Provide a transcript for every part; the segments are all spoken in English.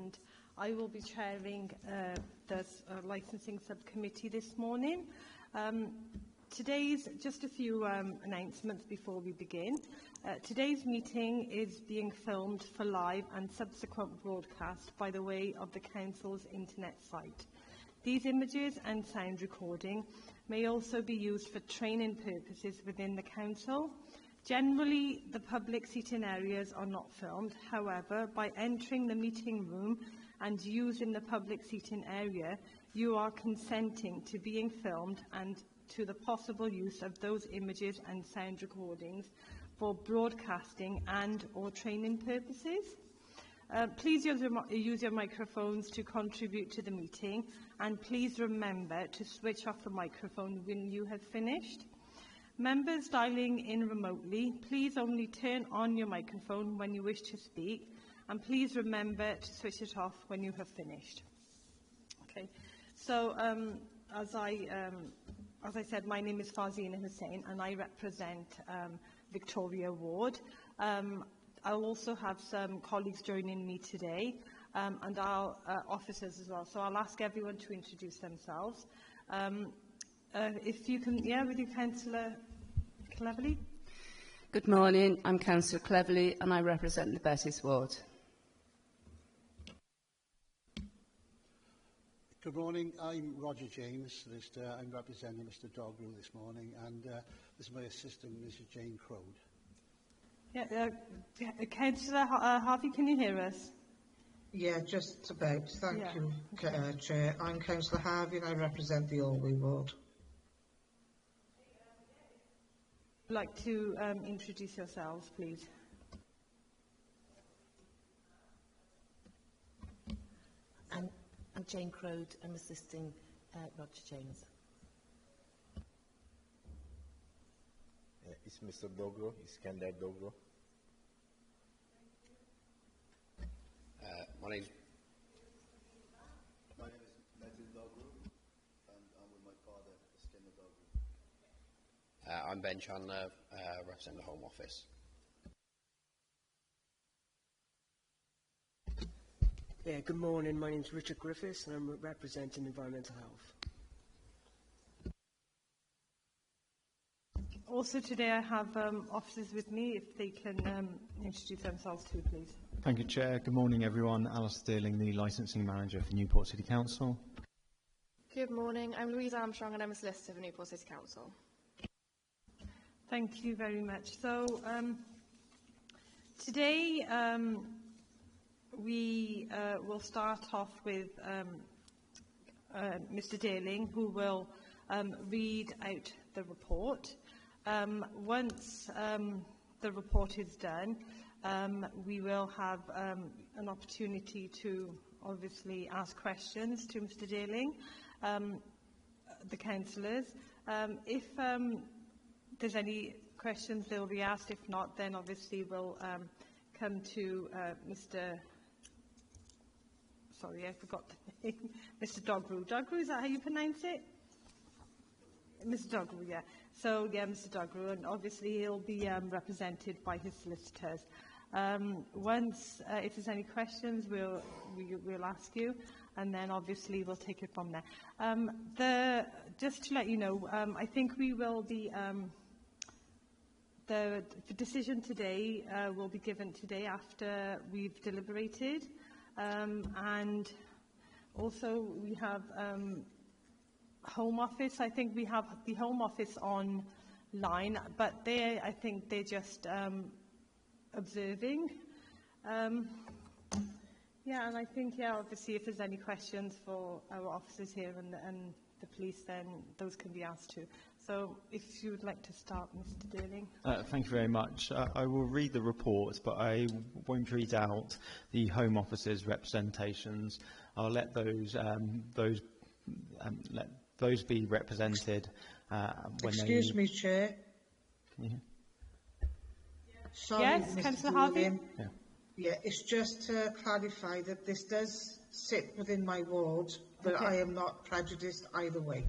and I will be chairing the licensing subcommittee this morning. Just a few announcements before we begin. Today's meeting is being filmed for live and subsequent broadcast by the way of the Council's internet site. These images and sound recording may also be used for training purposes within the Council. Generally, the public seating areas are not filmed. However, by entering the meeting room and using the public seating area, you are consenting to being filmed and to the possible use of those images and sound recordings for broadcasting and or training purposes. Please use your microphones to contribute to the meeting, and please remember to switch off the microphone when you have finished. Members dialing in remotely, please only turn on your microphone when you wish to speak, and please remember to switch it off when you have finished. Okay, so as I said, my name is Fazina Hussain, and I represent Victoria Ward. I'll also have some colleagues joining me today, and our officers as well. So I'll ask everyone to introduce themselves. If you can, with you, Councillor Cleverly. Good morning, I'm Councillor Cleverly, and I represent the Bettis Ward. Good morning, I'm Roger James, solicitor. I'm representing Mr Dogru this morning, and this is my assistant, Mrs Jane Crode. Councillor Harvey, can you hear us? Yeah, just about. Thank you, Chair. I'm Councillor Harvey and I represent the Alway Ward. Would like to introduce yourselves, please. I'm Jane Crode. I'm assisting Roger James. It's Mr. Dogro, Iskandar Dogro. My name is Matthew Dogro, and I'm with my father, Iskandar Dogro. I'm Ben Chandler, representing the Home Office. Yeah, good morning. My name is Richard Griffiths, and I'm representing Environmental Health. Also today I have officers with me, if they can introduce themselves too, please. Thank you, Chair. Good morning, everyone. Alistair Sterling, the Licensing Manager for Newport City Council. Good morning. I'm Louise Armstrong and I'm a solicitor for Newport City Council. Thank you very much. So today we will start off with Mr Darling, who will read out the report. Once the report is done, we will have an opportunity to obviously ask questions to Mr Darling, the councillors. If there's any questions, they will be asked. If not, then obviously we'll come to Mr. Sorry, I forgot the name. Mr Dogru. Dogru, is that how you pronounce it? Mr Dogru, yeah. So, yeah, Mr Dogru, and obviously he'll be represented by his solicitors. Once, if there's any questions, we'll ask you, and then obviously we'll take it from there. Just to let you know, I think we will be, the decision today will be given today after we've deliberated, and also we have Home Office. I think we have the Home Office online, but I think they're just observing. Yeah, and I think, obviously if there's any questions for our officers here and the police, then those can be asked too. So if you would like to start, Mr Darling. Thank you very much. I will read the report, but I won't read out the Home Office's representations. I'll let those be represented when Excuse me, Chair. Yeah. Sorry, yes, Mr. Councillor Harvey. Yeah, it's just to clarify that this does sit within my ward, but Okay. I am not prejudiced either way.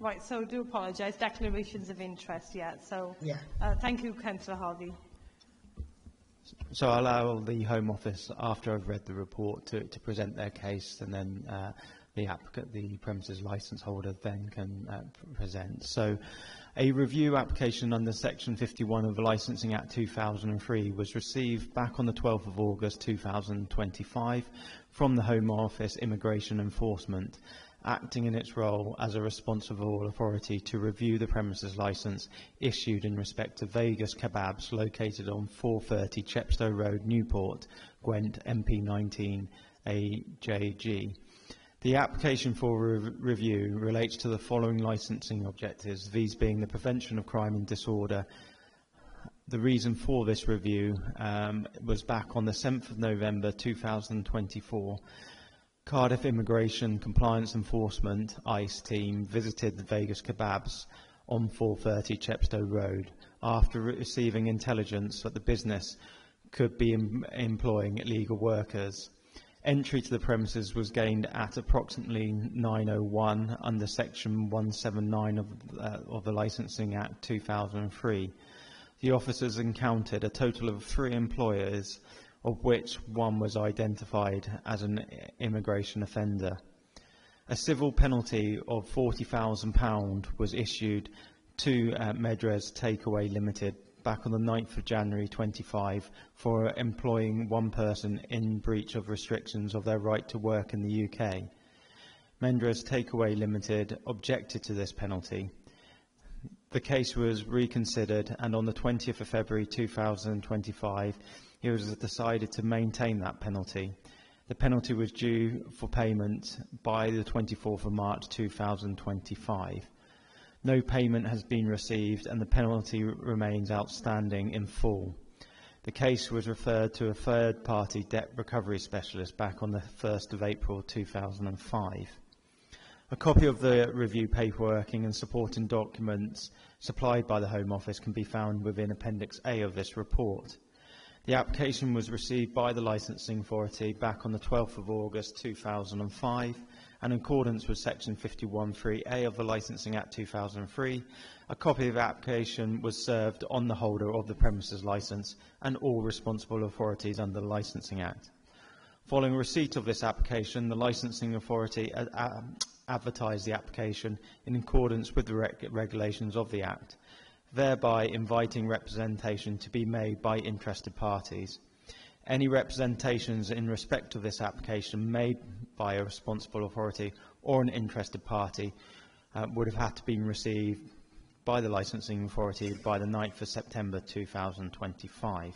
Right, so I do apologise. Declarations of interest, yeah. So Yeah. thank you, Councillor Harvey. So I'll allow the Home Office, after I've read the report, to present their case, and then the applicant, the premises licence holder, then can present. So a review application under Section 51 of the Licensing Act 2003 was received back on the 12th of August 2025 from the Home Office Immigration Enforcement, acting in its role as a responsible authority to review the premises licence issued in respect to Vegas Kebabs located on 430 Chepstow Road, Newport, Gwent, MP19 AJG. The application for review relates to the following licensing objectives, these being the prevention of crime and disorder. The reason for this review was back on the 7th of November 2024. Cardiff Immigration Compliance Enforcement ICE team visited the Vegas Kebabs on 430 Chepstow Road after receiving intelligence that the business could be employing illegal workers. Entry to the premises was gained at approximately 9:01 under Section 179 of the Licensing Act 2003. The officers encountered a total of 3 employers, of which one was identified as an immigration offender. A civil penalty of £40,000 was issued to Medres Takeaway Limited back on the 9th of January 25 for employing one person in breach of restrictions of their right to work in the UK. Medres Takeaway Limited objected to this penalty. The case was reconsidered, and on the 20th of February 2025 it was decided to maintain that penalty. The penalty was due for payment by the 24th of March 2025. No payment has been received and the penalty remains outstanding in full. The case was referred to a third-party debt recovery specialist back on the 1st of April 2005. A copy of the review paperwork and supporting documents supplied by the Home Office can be found within Appendix A of this report. The application was received by the Licensing Authority back on the 12th of August 2005, and in accordance with Section 51(3)(a) of the Licensing Act 2003, a copy of the application was served on the holder of the premises licence and all responsible authorities under the Licensing Act. Following receipt of this application, the Licensing Authority advertised the application in accordance with the regulations of the Act, thereby inviting representation to be made by interested parties. Any representations in respect of this application made by a responsible authority or an interested party would have had to be received by the Licensing Authority by the 9th of September 2025.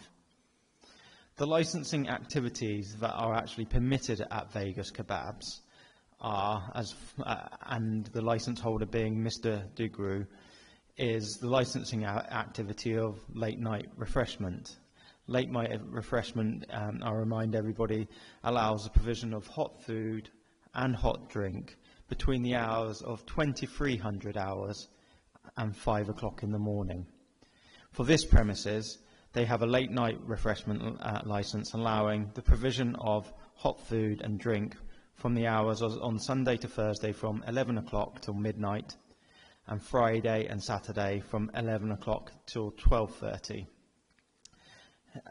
The licensing activities that are actually permitted at Vegas Kebabs are, and the licence holder being Mr. Dugru, is the licensing activity of late night refreshment. Late night refreshment, I'll remind everybody, allows the provision of hot food and hot drink between the hours of 2300 hours and 5 o'clock in the morning. For this premises, they have a late night refreshment licence allowing the provision of hot food and drink from the hours on Sunday to Thursday from 11 o'clock till midnight, and Friday and Saturday from 11 o'clock till 12:30.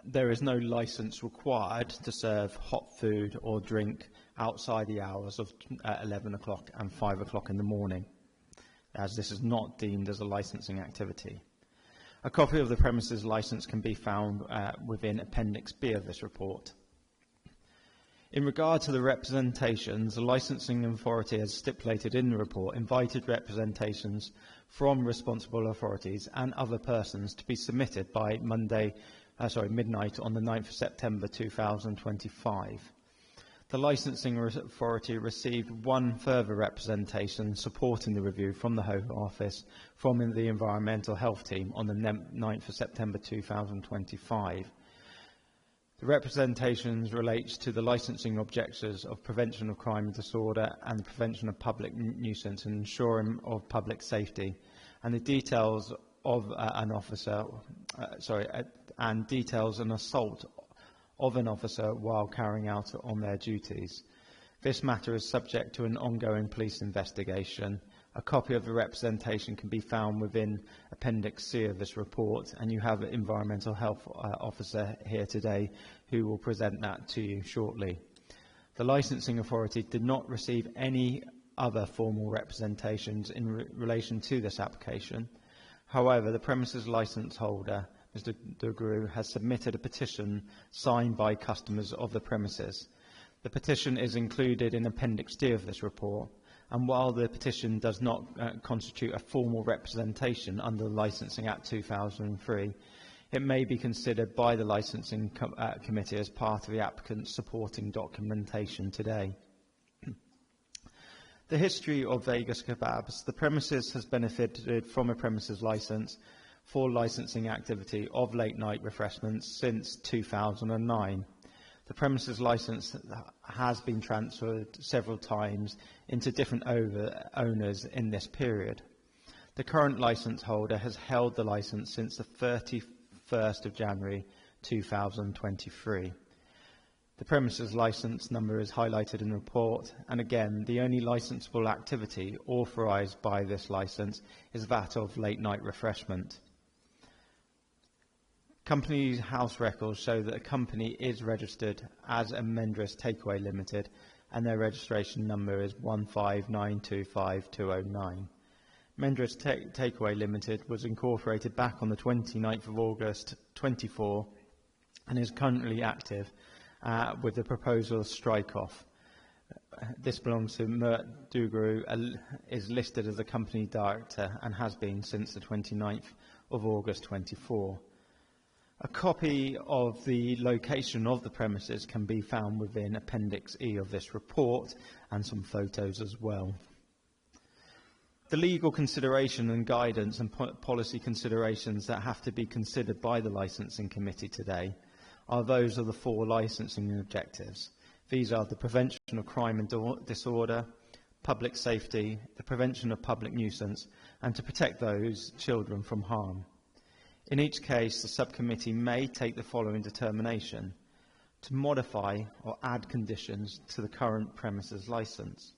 There is no licence required to serve hot food or drink outside the hours of 11 o'clock and 5 o'clock in the morning, as this is not deemed as a licensing activity. A copy of the premises licence can be found within Appendix B of this report. In regard to the representations, the Licensing Authority, as stipulated in the report, invited representations from responsible authorities and other persons to be submitted by midnight on the 9th of September 2025. The Licensing Authority received one further representation supporting the review from the Home Office from the Environmental Health Team on the 9th of September 2025. The representations relates to the licensing objectives of prevention of crime and disorder and the prevention of public nuisance and ensuring of public safety, and the details of details an assault of an officer while carrying out on their duties. This matter is subject to an ongoing police investigation A copy of the representation can be found within Appendix C of this report, and you have an Environmental Health Officer here today who will present that to you shortly. The licensing authority did not receive any other formal representations in relation to this application. However, the premises licence holder, Mr. de Grue, has submitted a petition signed by customers of the premises. The petition is included in Appendix D of this report, and while the petition does not constitute a formal representation under the Licensing Act 2003, it may be considered by the Licensing Committee as part of the applicant's supporting documentation today. The history of Vegas Kebabs. The premises has benefited from a premises licence for licensing activity of late night refreshments since 2009. The premises licence has been transferred several times into different owners in this period. The current licence holder has held the licence since the 31st of January 2023. The premises licence number is highlighted in the report, and again, the only licensable activity authorised by this licence is that of late night refreshment. Company house records show that the company is registered as Mendris Takeaway Limited, and their registration number is 159255209. Mendris Takeaway Limited was incorporated back on the 29th of August 24 and is currently active with the proposal of strike-off. This belongs to Mert Dugrue, is listed as a company director and has been since the 29th of August 24. A copy of the location of the premises can be found within Appendix E of this report, and some photos as well. The legal consideration and guidance and policy considerations that have to be considered by the Licensing Committee today are those of the four licensing objectives. These are the prevention of crime and disorder, public safety, the prevention of public nuisance, and to protect those children from harm. In each case, the subcommittee may take the following determination: to modify or add conditions to the current premises licence,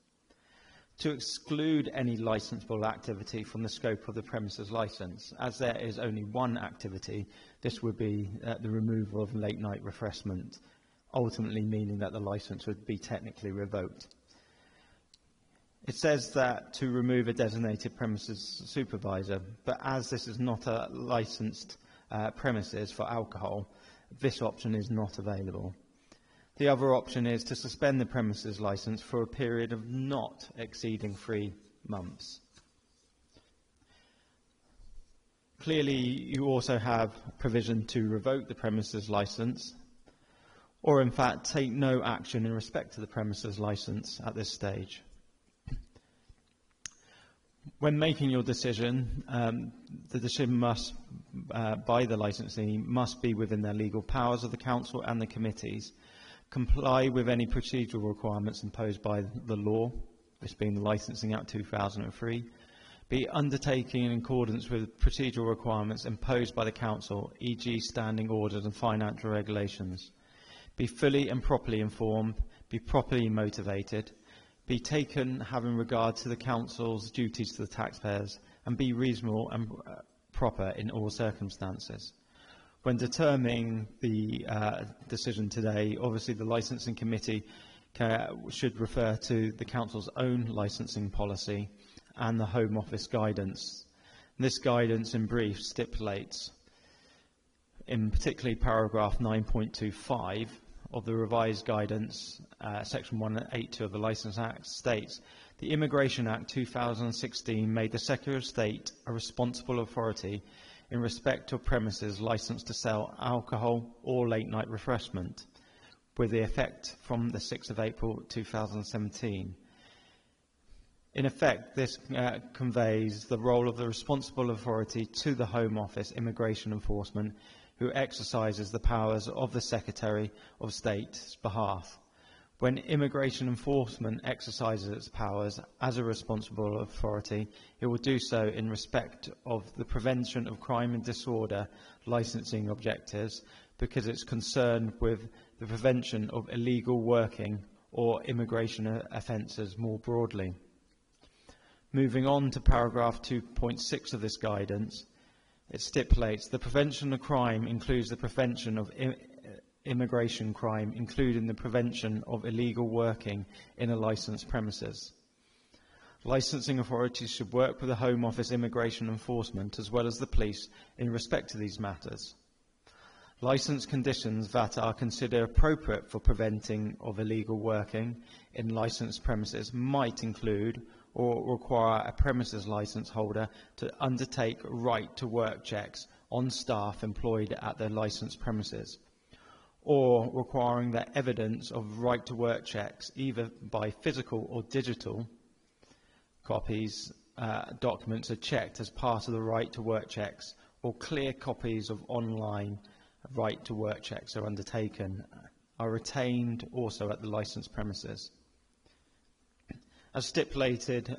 to exclude any licensable activity from the scope of the premises licence. As there is only one activity, this would be the removal of late night refreshment, ultimately meaning that the licence would be technically revoked. It says that to remove a designated premises supervisor, but as this is not a licensed premises for alcohol, this option is not available. The other option is to suspend the premises licence for a period of not exceeding 3 months. Clearly, you also have provision to revoke the premises licence, or in fact take no action in respect to the premises licence at this stage. When making your decision, the decision must, by the licensee, must be within their legal powers of the Council and the committees, comply with any procedural requirements imposed by the law, this being the Licensing Act 2003, be undertaken in accordance with procedural requirements imposed by the Council, e.g. standing orders and financial regulations, be fully and properly informed, be properly motivated, be taken having regard to the Council's duties to the taxpayers, and be reasonable and proper in all circumstances. When determining the decision today, obviously the Licensing Committee should refer to the Council's own licensing policy and the Home Office guidance. This guidance in brief stipulates, in particularly paragraph 9.25 of the revised guidance, section 182 of the Licence Act states, the Immigration Act 2016 made the Secretary of State a responsible authority in respect of premises licensed to sell alcohol or late night refreshment, with the effect from the 6th of April 2017. In effect, this conveys the role of the responsible authority to the Home Office Immigration Enforcement, who exercises the powers of the Secretary of State's behalf. When immigration enforcement exercises its powers as a responsible authority, it will do so in respect of the prevention of crime and disorder licensing objectives, because it's concerned with the prevention of illegal working or immigration offences more broadly. Moving on to paragraph 2.6 of this guidance, it stipulates the prevention of crime includes the prevention of immigration crime, including the prevention of illegal working in a licensed premises. Licensing authorities should work with the Home Office Immigration Enforcement as well as the police in respect to these matters. Licence conditions that are considered appropriate for preventing of illegal working in licensed premises might include or require a premises licence holder to undertake right-to-work checks on staff employed at their licensed premises, or requiring that evidence of right-to-work checks, either by physical or digital copies, documents are checked as part of the right-to-work checks, or clear copies of online right-to-work checks are undertaken, are retained also at the licensed premises. As stipulated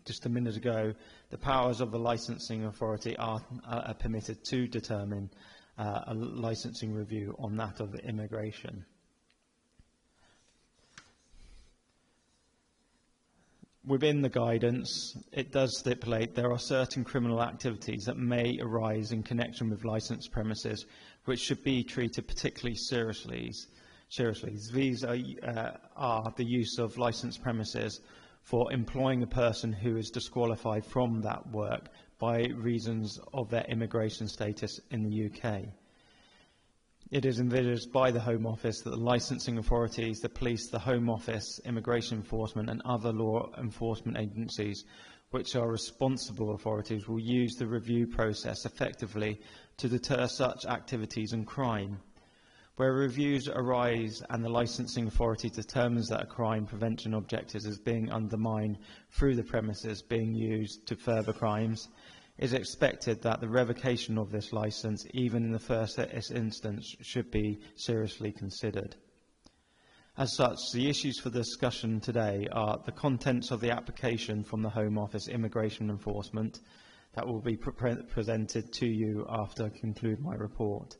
just a minute ago, the powers of the licensing authority are permitted to determine a licensing review on that of immigration. Within the guidance, it does stipulate there are certain criminal activities that may arise in connection with licensed premises which should be treated particularly seriously. These are the use of licensed premises for employing a person who is disqualified from that work by reasons of their immigration status in the UK. It is envisaged by the Home Office that the licensing authorities, the police, the Home Office, immigration enforcement and other law enforcement agencies which are responsible authorities will use the review process effectively to deter such activities and crime. Where reviews arise and the licensing authority determines that a crime prevention objective is being undermined through the premises being used to further crimes, it is expected that the revocation of this licence, even in the first instance, should be seriously considered. As such, the issues for discussion today are the contents of the application from the Home Office Immigration Enforcement that will be presented to you after I conclude my report.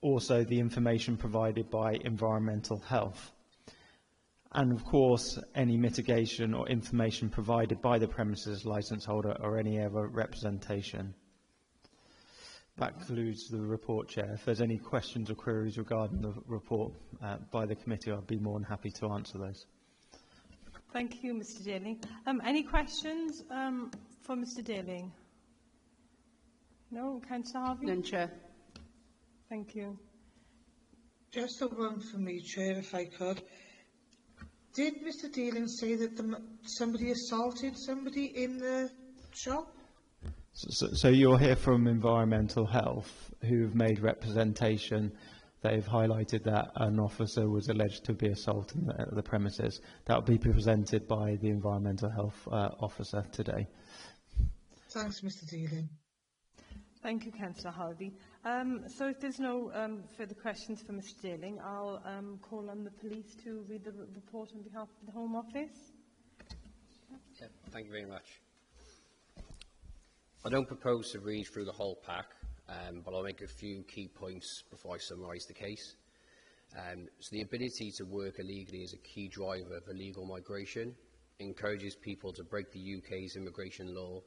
Also, the information provided by Environmental Health. And of course, any mitigation or information provided by the premises licence holder or any other representation. That concludes the report, Chair. If there's any questions or queries regarding the report by the committee, I'd be more than happy to answer those. Thank you, Mr Daling. Any questions for Mr Daling? No? Councillor Harvey? None, Chair. Thank you. Just a one for me, Chair, if I could. Did Mr Dealing say that somebody assaulted somebody in the shop? So you'll hear from Environmental Health, who have made representation. They've highlighted that an officer was alleged to be assaulting the premises. That will be presented by the Environmental Health officer today. Thanks, Mr Dealing. Thank you, Councillor Harvey. So if there's no further questions for Mr Daling, I'll call on the police to read the report on behalf of the Home Office. Yeah, thank you very much. I don't propose to read through the whole pack, but I'll make a few key points before I summarise the case. So the ability to work illegally is a key driver of illegal migration. It encourages people to break the UK's immigration law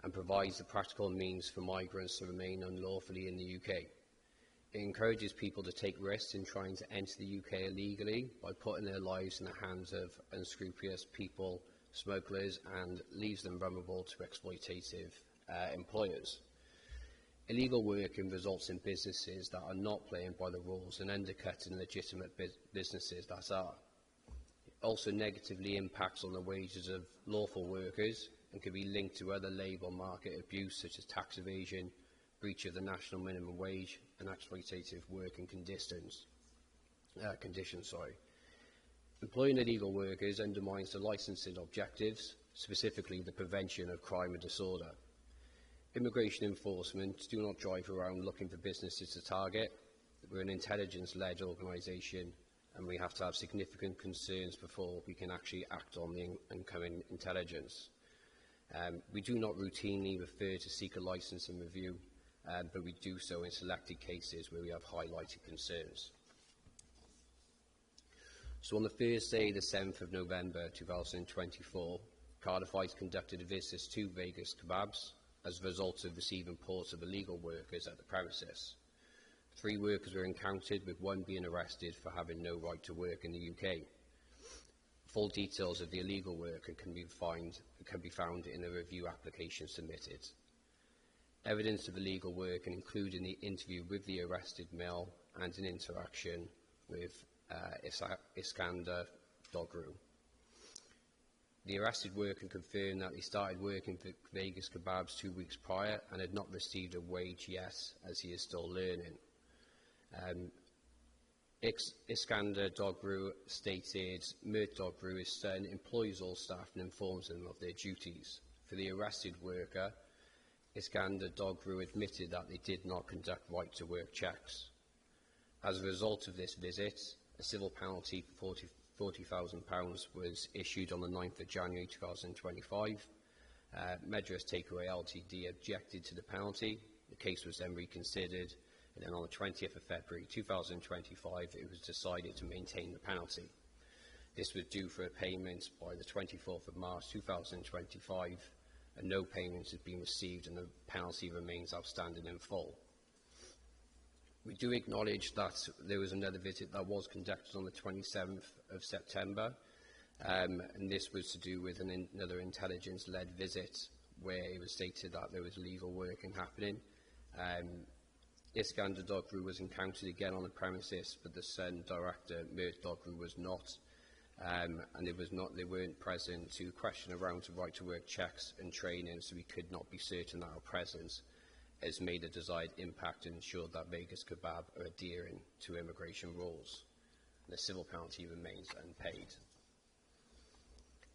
and provides the practical means for migrants to remain unlawfully in the UK. It encourages people to take risks in trying to enter the UK illegally by putting their lives in the hands of unscrupulous people, smugglers, and leaves them vulnerable to exploitative employers. Illegal working results in businesses that are not playing by the rules and undercutting legitimate businesses that are. It also negatively impacts on the wages of lawful workers and can be linked to other labour market abuse such as tax evasion, breach of the national minimum wage and exploitative working conditions. Employing illegal workers undermines the licensing objectives, specifically the prevention of crime and disorder. Immigration enforcement do not drive around looking for businesses to target. We're an intelligence-led organisation and we have to have significant concerns before we can actually act on the incoming intelligence. We do not routinely refer to seek a licence and review, but we do so in selected cases where we have highlighted concerns. So on the Thursday, the 7th of November 2024, Cardiff Ice conducted a visit to Vegas Kebabs as a result of receiving reports of illegal workers at the premises. 3 workers were encountered, with 1 being arrested for having no right to work in the UK. Full details of the illegal worker can be found in the review application submitted. Evidence of illegal work, including the interview with the arrested male and an interaction with Iskander Dogru. The arrested worker confirmed that he started working for Vegas Kebabs 2 weeks prior and had not received a wage yet, as he is still learning. Iskander Dogru stated Mert Dogru, his son, employs all staff and informs them of their duties. For the arrested worker, Iskander Dogru admitted that they did not conduct right-to-work checks. As a result of this visit, a civil penalty for £40,000 was issued on the 9th of January 2025. Medras Takeaway Ltd objected to the penalty. The case was then reconsidered, and then on the 20th of February 2025, it was decided to maintain the penalty. This was due for a payment by the 24th of March 2025, and no payments had been received, and the penalty remains outstanding in full. We do acknowledge that there was another visit that was conducted on the 27th of September, and this was to do with another intelligence-led visit where it was stated that there was illegal working happening. Iskander Dogru was encountered again on the premises, but the son director, Mert Dogru, was not, and they weren't present to question around to right-to-work checks and training, so we could not be certain that our presence has made a desired impact and ensured that Vegas Kebab are adhering to immigration rules. The civil penalty remains unpaid.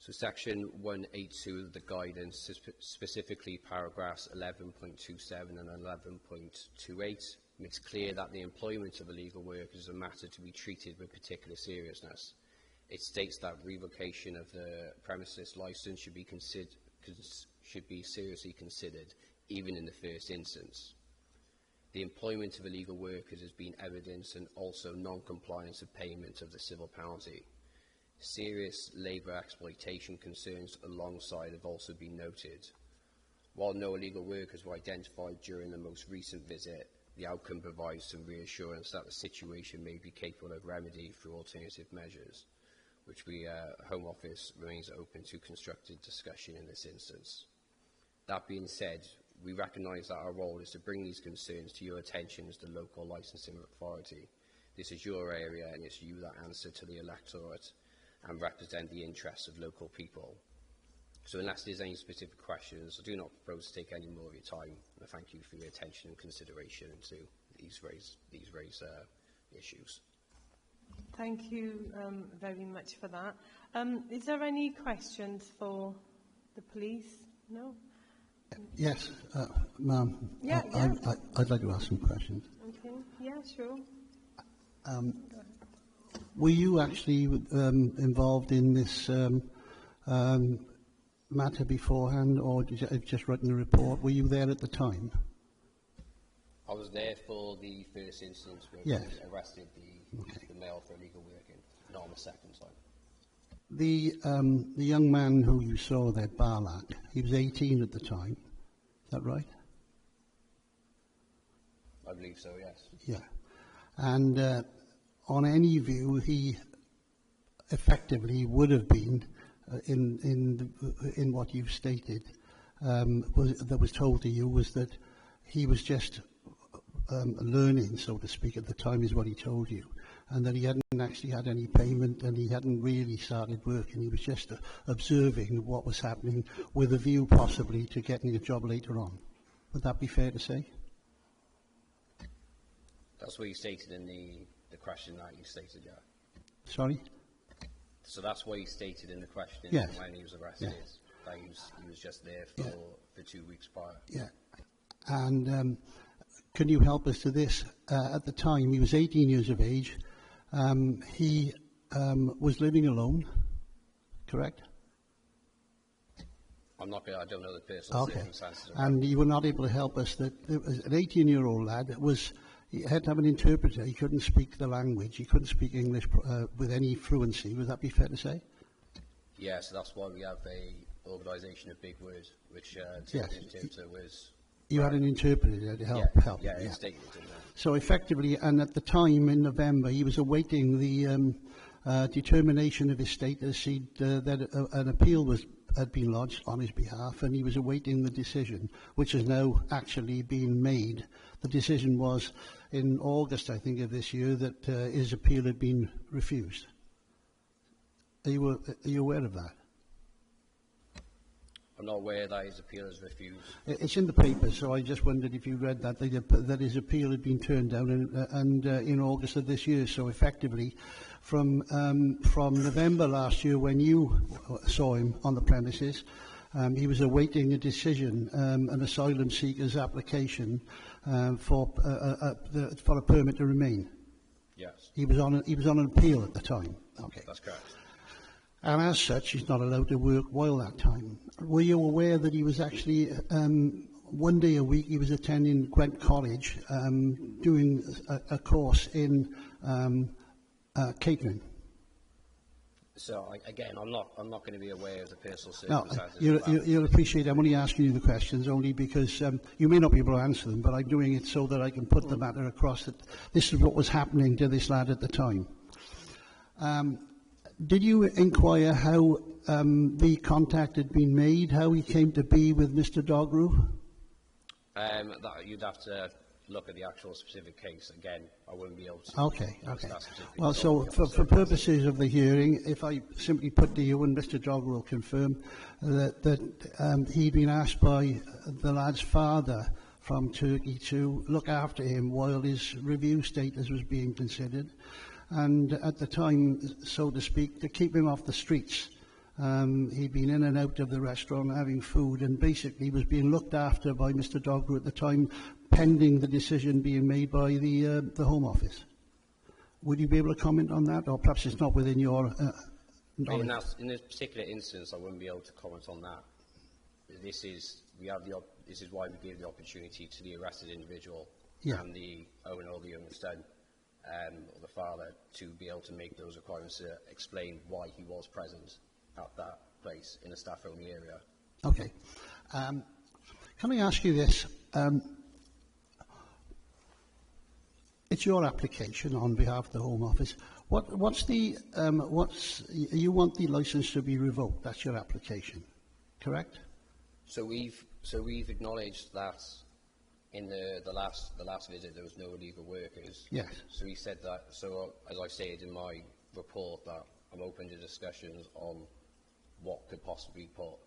So section 182 of the guidance, specifically paragraphs 11.27 and 11.28, makes clear that the employment of illegal workers is a matter to be treated with particular seriousness. It states that revocation of the premises licence should be seriously considered, even in the first instance. The employment of illegal workers has been evidence and also non-compliance of payment of the civil penalty. Serious labour exploitation concerns alongside have also been noted. While no illegal workers were identified during the most recent visit, the outcome provides some reassurance that the situation may be capable of remedy through alternative measures, which Home Office remains open to constructive discussion in this instance. That being said, we recognise that our role is to bring these concerns to your attention as the local licensing authority. This is your area, and it's you that answer to the electorate and represent the interests of local people. So unless there's any specific questions, I do not propose to take any more of your time. And I thank you for your attention and consideration to these issues. Thank you very much for that. Is there any questions for the police? No? Yes, ma'am. Yeah, I'd like to ask some questions. Okay, yeah, sure. Were you actually involved in this matter beforehand, or did you just written the report? Were you there at the time? I was there for the first instance where Yes. we arrested the male for illegal working, not on the second time. The young man who you saw there, Barlack, he was 18 at the time. Is that right? I believe so, yes. Yeah. And on any view, he effectively would have been in what you've stated. That was told to you was that he was just learning, so to speak, at the time, is what he told you, and that he hadn't actually had any payment and he hadn't really started working. He was just observing what was happening with a view possibly to getting a job later on. Would that be fair to say? That's what you stated in the question that you stated, yeah. Sorry? So that's what he stated in the question Yes. when he was arrested, Yes. that he was just there for 2 weeks prior. Yeah. And can you help us to this? At the time, he was 18 years of age. He was living alone, correct? I don't know the personal circumstances. And you were not able to help us that there was an 18-year-old lad that was, He had to have an interpreter. He couldn't speak the language. He couldn't speak English with any fluency. Would that be fair to say? Yeah, so that's why we have a organisation of big words, which Yes. the interpreter was... You had an interpreter to help. Yeah, it's stated in there. So effectively, and at the time in November, he was awaiting the determination of his status. That an appeal had been lodged on his behalf, and he was awaiting the decision, which has now actually been made. The decision was in August, I think, of this year, that his appeal had been refused. Are you aware of that? I'm not aware that his appeal is refused. It's in the paper, so I just wondered if you read that his appeal had been turned down and in August of this year. So effectively, from November last year, when you saw him on the premises, he was awaiting a decision, an asylum seeker's application for a permit to remain. Yes. He was on an appeal at the time. Okay. That's correct. And as such, he's not allowed to work while that time. Were you aware that he was actually, one day a week, he was attending Gwent College, doing a course in catering? So, again, I'm not going to be aware of the personal No, circumstances. you'll appreciate I'm only asking you the questions only because you may not be able to answer them, but I'm doing it so that I can put the matter across that this is what was happening to this lad at the time. Did you inquire how the contact had been made, how he came to be with Mr. Dogru? You'd have to look at the actual specific case. Again, I wouldn't be able to... Okay. Well, so for purposes of the hearing, if I simply put to you, and Mr. Dogru will confirm, that he'd been asked by the lad's father from Turkey to look after him while his review status was being considered. And at the time, so to speak, to keep him off the streets. He'd been in and out of the restaurant having food and basically was being looked after by Mr. Dogru at the time, pending the decision being made by the Home Office. Would you be able to comment on that, or perhaps it's not within your knowledge? In this particular instance, I wouldn't be able to comment on that. This is why we gave the opportunity to the arrested individual and the owner or the owner's son. Or the father to be able to make those requirements to explain why he was present at that place in a staff-only area. Okay. Can I ask you this? It's your application on behalf of the Home Office. You want the licence to be revoked? That's your application, correct? So we've acknowledged that. In the last visit, there was no illegal workers. Yes. So he said that. So as I stated in my report, that I'm open to discussions on what could possibly put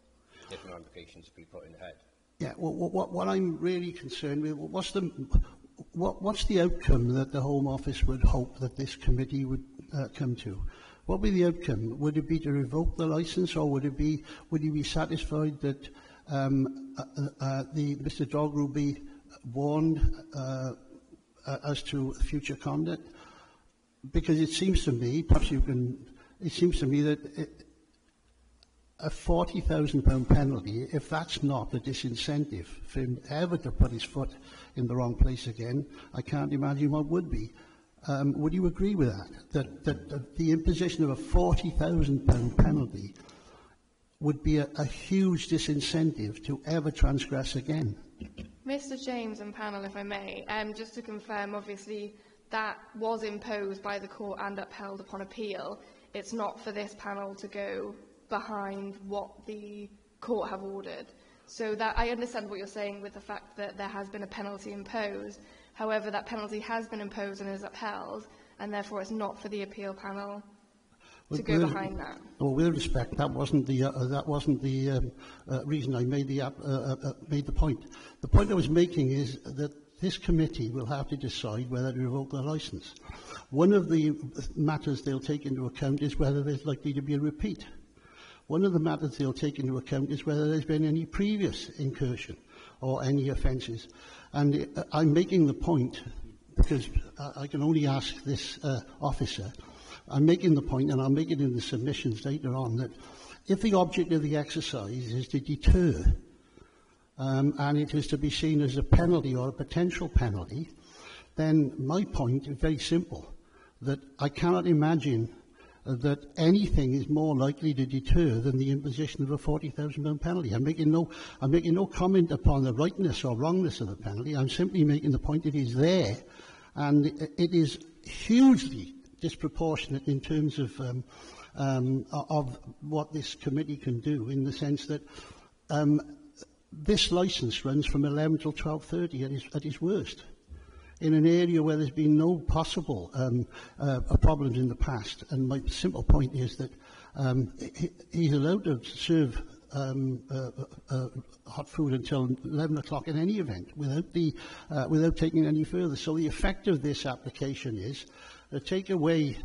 different ramifications to be put in the head. Yeah. Well, what I'm really concerned with, what's the outcome that the Home Office would hope that this committee would come to? What would be the outcome? Would it be to revoke the licence, or would you be satisfied that Mr. Dogru be warned as to future conduct? Because it seems to me, that a £40,000 penalty, if that's not a disincentive for him ever to put his foot in the wrong place again, I can't imagine what would be. Would you agree with that? That the imposition of a £40,000 penalty would be a huge disincentive to ever transgress again? Mr. James and panel, if I may, just to confirm, obviously, that was imposed by the court and upheld upon appeal. It's not for this panel to go behind what the court have ordered. So that I understand what you're saying with the fact that there has been a penalty imposed. However, that penalty has been imposed and is upheld, and therefore it's not for the appeal panel to go behind that. Well, with respect, that wasn't the reason I made the point. The point I was making is that this committee will have to decide whether to revoke the licence. One of the matters they'll take into account is whether there's likely to be a repeat. One of the matters they'll take into account is whether there's been any previous incursion or any offences. And I'm making the point, because I can only ask this officer, I'm making the point, and I'll make it in the submissions later on, that if the object of the exercise is to deter, and it is to be seen as a penalty or a potential penalty, then my point is very simple, that I cannot imagine that anything is more likely to deter than the imposition of a £40,000 penalty. I'm making no comment upon the rightness or wrongness of the penalty. I'm simply making the point it is there, and it is hugely disproportionate in terms of what this committee can do, in the sense that this licence runs from 11 till 12:30 at its worst, in an area where there's been no possible problems in the past. And my simple point is that he's allowed to serve hot food until 11 o'clock in any event, without taking it any further. So the effect of this application is to take away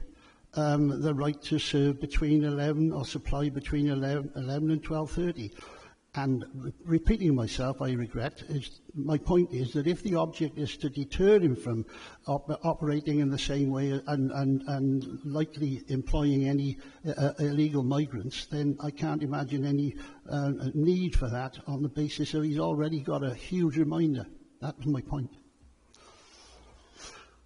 the right to serve between 11 or supply between 11 and 12:30. And repeating myself, I regret, my point is that if the object is to deter him from operating in the same way and likely employing any illegal migrants, then I can't imagine any need for that on the basis that he's already got a huge reminder. That was my point.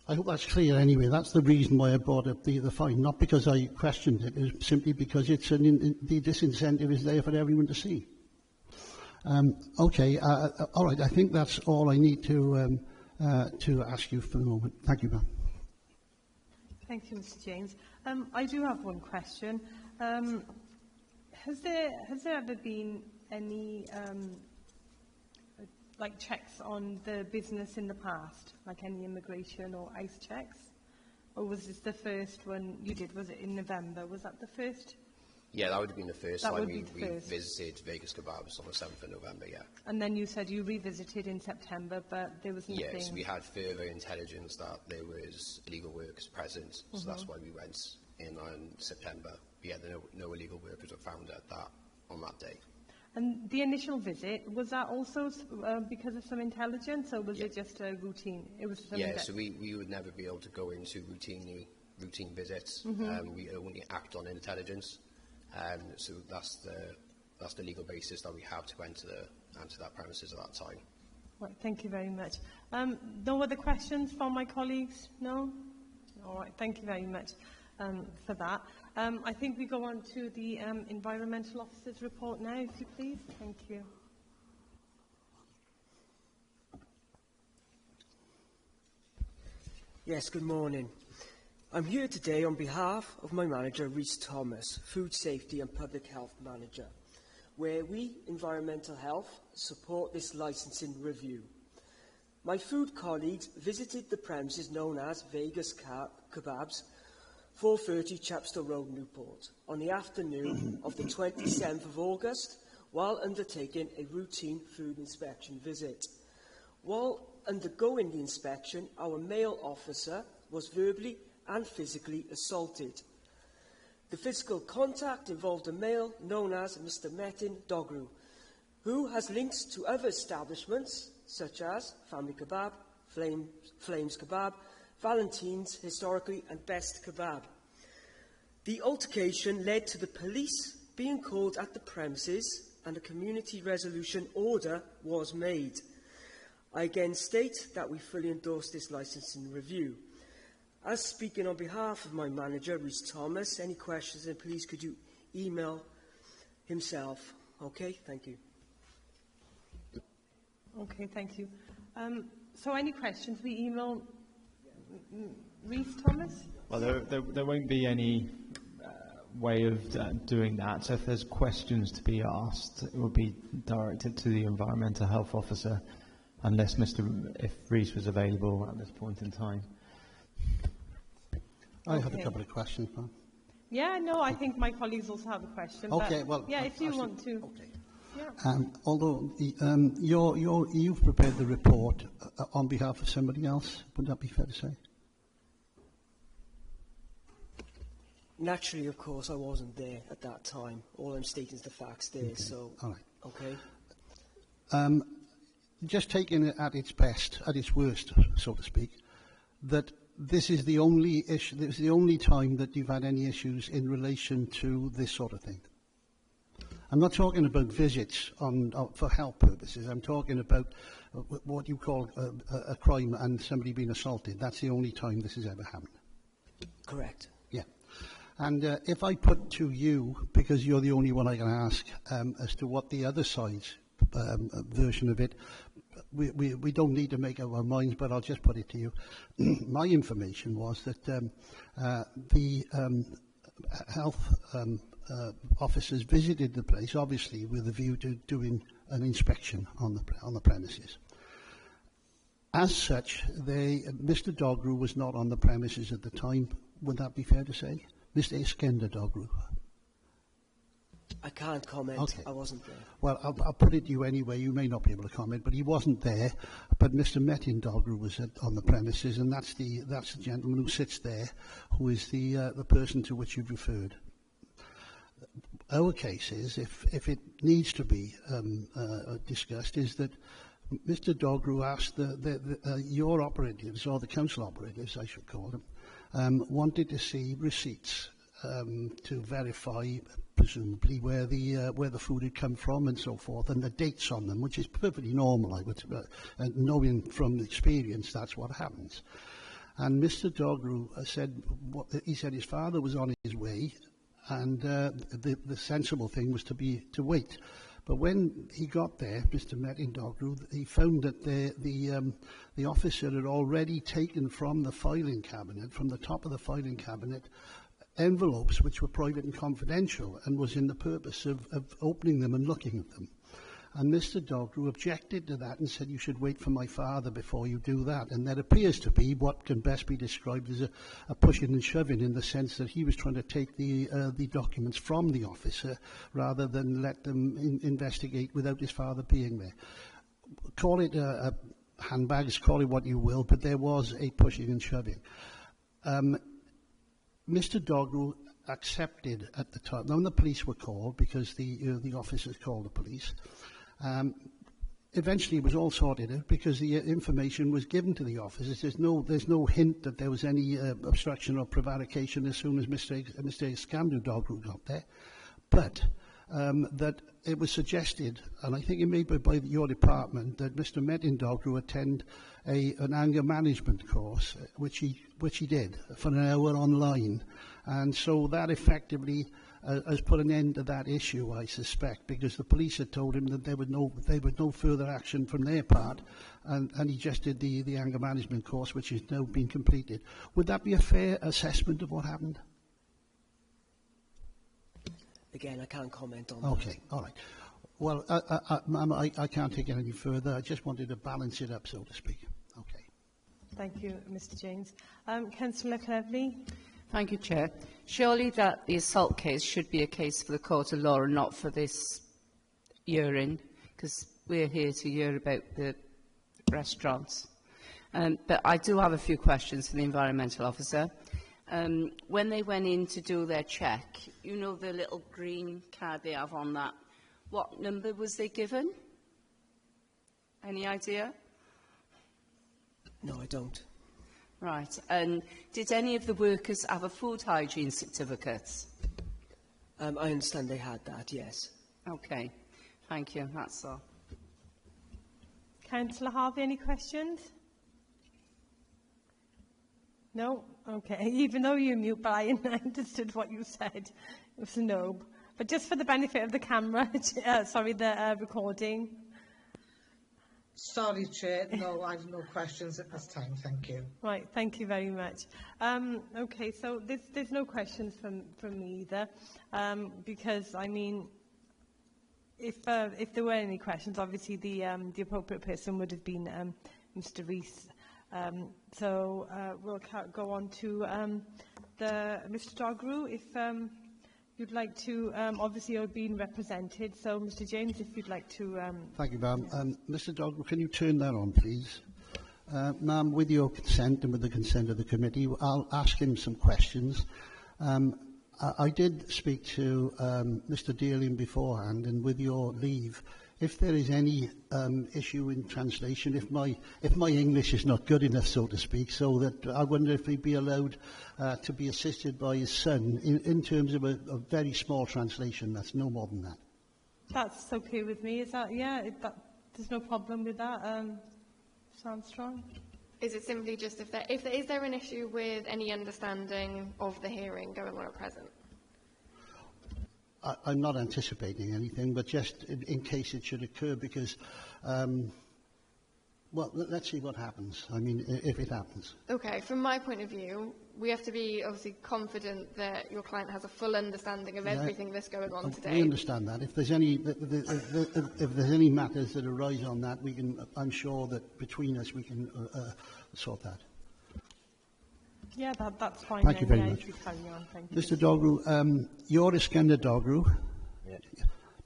I hope that's clear anyway. That's the reason why I brought up the fine, not because I questioned it, it's simply because the disincentive is there for everyone to see. Okay, all right, I think that's all I need to ask you for the moment. Thank you, ma'am. Thank you, Mr. James. I do have one question. Has there ever been any like checks on the business in the past, like any immigration or ICE checks? Or was this the first one you did? Was it in November? Was that the first? Yeah, that would have been the first That time would be we the first. visited Vegas Kebabs on the 7th of November, yeah. And then you said you revisited in September, but there was nothing... Yes, we had further intelligence that there was illegal workers present, so that's why we went in on September. But yeah, no illegal workers were found on that day. And the initial visit, was that also because of some intelligence, or was it just a routine? It was So we would never be able to go into routine visits. We only act on intelligence. So that's the legal basis that we have to enter that premises at that time. Right, thank you very much. No other questions from my colleagues? No? All right, thank you very much for that. I think we go on to the Environmental Officer's report now, if you please. Thank you. Yes, good morning. I'm here today on behalf of my manager, Rhys Thomas, Food Safety and Public Health Manager, where we, Environmental Health, support this licensing review. My food colleagues visited the premises known as Vegas Kebabs, 430 Chepstow Road, Newport, on the afternoon of the 27th of August, while undertaking a routine food inspection visit. While undergoing the inspection, our male officer was verbally and physically assaulted. The physical contact involved a male known as Mr. Metin Dogru, who has links to other establishments such as Family Kebab, Flames Kebab, Valentine's historically, and Best Kebab. The altercation led to the police being called at the premises and a community resolution order was made. I again state that we fully endorse this licensing review. As speaking on behalf of my manager, Rhys Thomas, any questions, then please could you email himself. Okay, thank you. Okay, thank you. So any questions, we email Rhys Thomas? Well, there won't be any way of doing that. So if there's questions to be asked, it will be directed to the Environmental Health Officer, unless if Rhys was available at this point in time. I have a couple of questions, ma'am. Yeah, no, I think my colleagues also have a question. Okay, but well, yeah, if you want to. Okay. Yeah. Although you've prepared the report on behalf of somebody else, would that be fair to say? Naturally, of course, I wasn't there at that time. All I'm stating is the facts there, Okay. so... All right. Okay. Just taking it at its best, at its worst, so to speak, that this is the only issue. This is the only time that you've had any issues in relation to this sort of thing. I'm not talking about visits for health purposes. I'm talking about what you call a crime and somebody being assaulted. That's the only time this has ever happened. Correct. Yeah. And if I put to you, because you're the only one I can ask, as to what the other side's version of it, we don't need to make up our minds, but I'll just put it to you. My information was that the health officers visited the place, obviously with a view to doing an inspection on the premises. As such, Mr. Dogru was not on the premises at the time. Would that be fair to say? Mr. Iskender Dogru. I can't comment. Okay. I wasn't there. Well, I'll put it to you anyway. You may not be able to comment, but he wasn't there. But Mr. Metin Dogru was on the premises, and that's the gentleman who sits there, who is the person to which you've referred. Our case is, if it needs to be discussed, is that Mr. Dogru asked your operatives, or the council operatives, I should call them, wanted to see receipts to verify, presumably, where the food had come from and so forth, and the dates on them, which is perfectly normal, I would and knowing from experience that's what happens. And Mr. Dogru said, he said his father was on his way, and the sensible thing was to wait. But when he got there, Mr. Metin Dogru, he found that the officer had already taken from the filing cabinet, from the top of the filing cabinet, envelopes which were private and confidential, and was in the purpose of opening them and looking at them. And Mr. Dogru objected to that and said, you should wait for my father before you do that. And there appears to be what can best be described as a pushing and shoving, in the sense that he was trying to take the documents from the officer rather than let them investigate without his father being there. Call it handbags, call it what you will, but there was a pushing and shoving. Mr. Dogru accepted at the time. Now, when the police were called, because the officers called the police, eventually it was all sorted out because the information was given to the officers. There's no hint that there was any obstruction or prevarication as soon as Mr. Iskender Dogru got there, but that it was suggested, and I think it may be by your department, that Mr. Metin Dogru attend an anger management course, which he did for an hour online, and so that effectively has put an end to that issue, I suspect, because the police had told him that there was no further action from their part, and he just did the anger management course, which has now been completed. Would that be a fair assessment of what happened? Again, I can't comment on that. Okay, all right. Well, ma'am, I can't take it any further. I just wanted to balance it up, so to speak. Okay. Thank you, Mr. James. Councillor Cleverly. Thank you, Chair. Surely that the assault case should be a case for the court of law and not for this hearing, because we're here to hear about the restaurants. But I do have a few questions for the environmental officer. When they went in to do their check, you know the little green card they have on that, what number was they given? Any idea? No, I don't. Right. And did any of the workers have a food hygiene certificate? I understand they had that, yes. Okay. Thank you. That's all. Councillor Harvey, any questions? No? Okay. Even though you're mute, Brian, I understood what you said. It was a no. But just for the benefit of the camera, the recording. Sorry, Chair. No, I have no questions at this time. Thank you. Right. Thank you very much. Okay. So there's no questions from me either, because I mean, if there were any questions, obviously the appropriate person would have been Mr. Rees. So we'll go on to Mr. Dogru, if you'd like to. Obviously, you're being represented. So, Mr. James, if you'd like to. Thank you, ma'am. Mr. Dogru, can you turn that on, please? Ma'am, with your consent and with the consent of the committee, I'll ask him some questions. I did speak to Mr. Dealing beforehand, and with your leave, if there is any issue in translation, if my English is not good enough, so to speak, so that I wonder if he'd be allowed to be assisted by his son in terms of a very small translation. That's no more than that. That's okay with me. Is that There's no problem with that, Armstrong? Is it simply just is there an issue with any understanding of the hearing going on at present? I'm not anticipating anything, but just in case it should occur, because, well, let's see what happens. I mean, if it happens. Okay, from my point of view, we have to be obviously confident that your client has a full understanding of everything that's going on today. We understand that. If there's any matters that arise on that, we can. I'm sure that between us we can sort that. Yeah, that's fine. Thank you very much. Thank you. Mr. Dogru, you're Iskender Dogru. Yeah.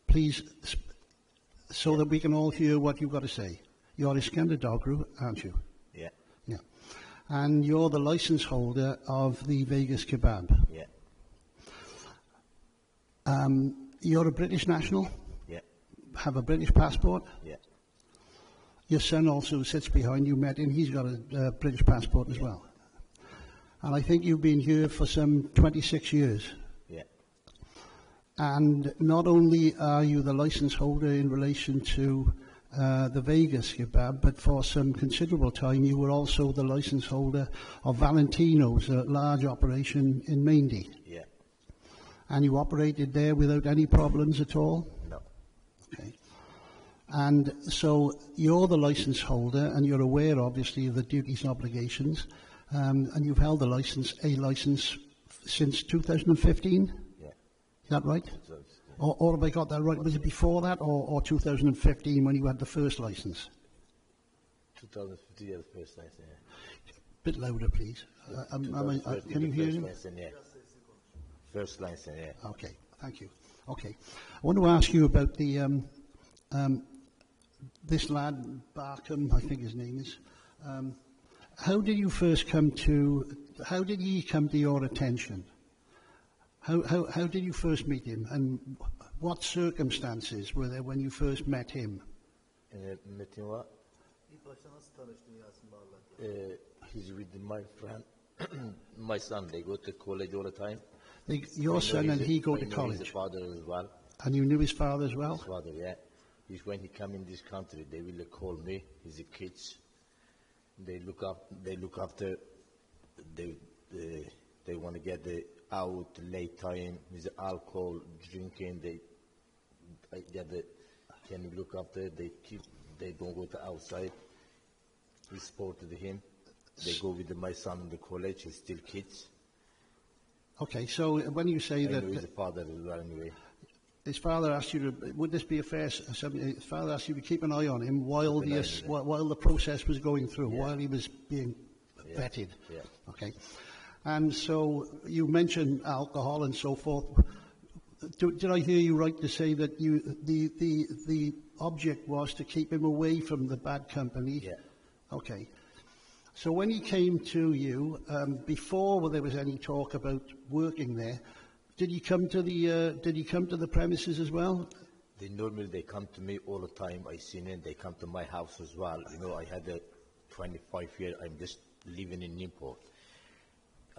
Please, so that we can all hear what you've got to say. You're Iskender Dogru, aren't you? Yeah. Yeah. And you're the license holder of the Vegas Kebab. Yeah. You're a British national? Yeah. Have a British passport? Yeah. Your son also sits behind you, met him. He's got a British passport as well. And I think you've been here for some 26 years. Yeah. And not only are you the license holder in relation to the Vegas Kebab, but for some considerable time you were also the license holder of Valentino's, a large operation in Maindy. Yeah. And you operated there without any problems at all? No. Okay. And so you're the license holder, and you're aware, obviously, of the duties and obligations, and you've held a license since 2015? Yeah. Is that right? Or have I got that right? Was it before that, or 2015 when you had the first license? 2015, yeah, the first license, yeah. Bit louder, please. Can you hear him? License, yeah. First license, yeah. Okay, thank you. Okay. I want to ask you about the this lad, Barkham, I think his name is. How did he come to your attention? How did you first meet him, and what circumstances were there when you first met him? Met him what? He's with my friend, my son. They go to college all the time. Your son and he go to college? His father as well. And you knew his father as well? His father, yeah. When he come in this country, they will call me. He's a kids. They look after. They want to get the out late time with alcohol drinking. Can you look after? They don't go to outside. We supported him. They go with my son in the college. He's still kids. Okay, so when you say that his father as well, anyway. His father asked you to. Would this be a fair? His father asked you to keep an eye on him while the process was going through, while he was being vetted. Yeah. Okay. And so you mentioned alcohol and so forth. Did I hear you right to say that the object was to keep him away from the bad company? Yeah. Okay. So when he came to you, before there was any talk about working there, did he come to the premises as well? They come to me all the time. I seen it. They come to my house as well. You know, I had a 25 year. I'm just living in Newport.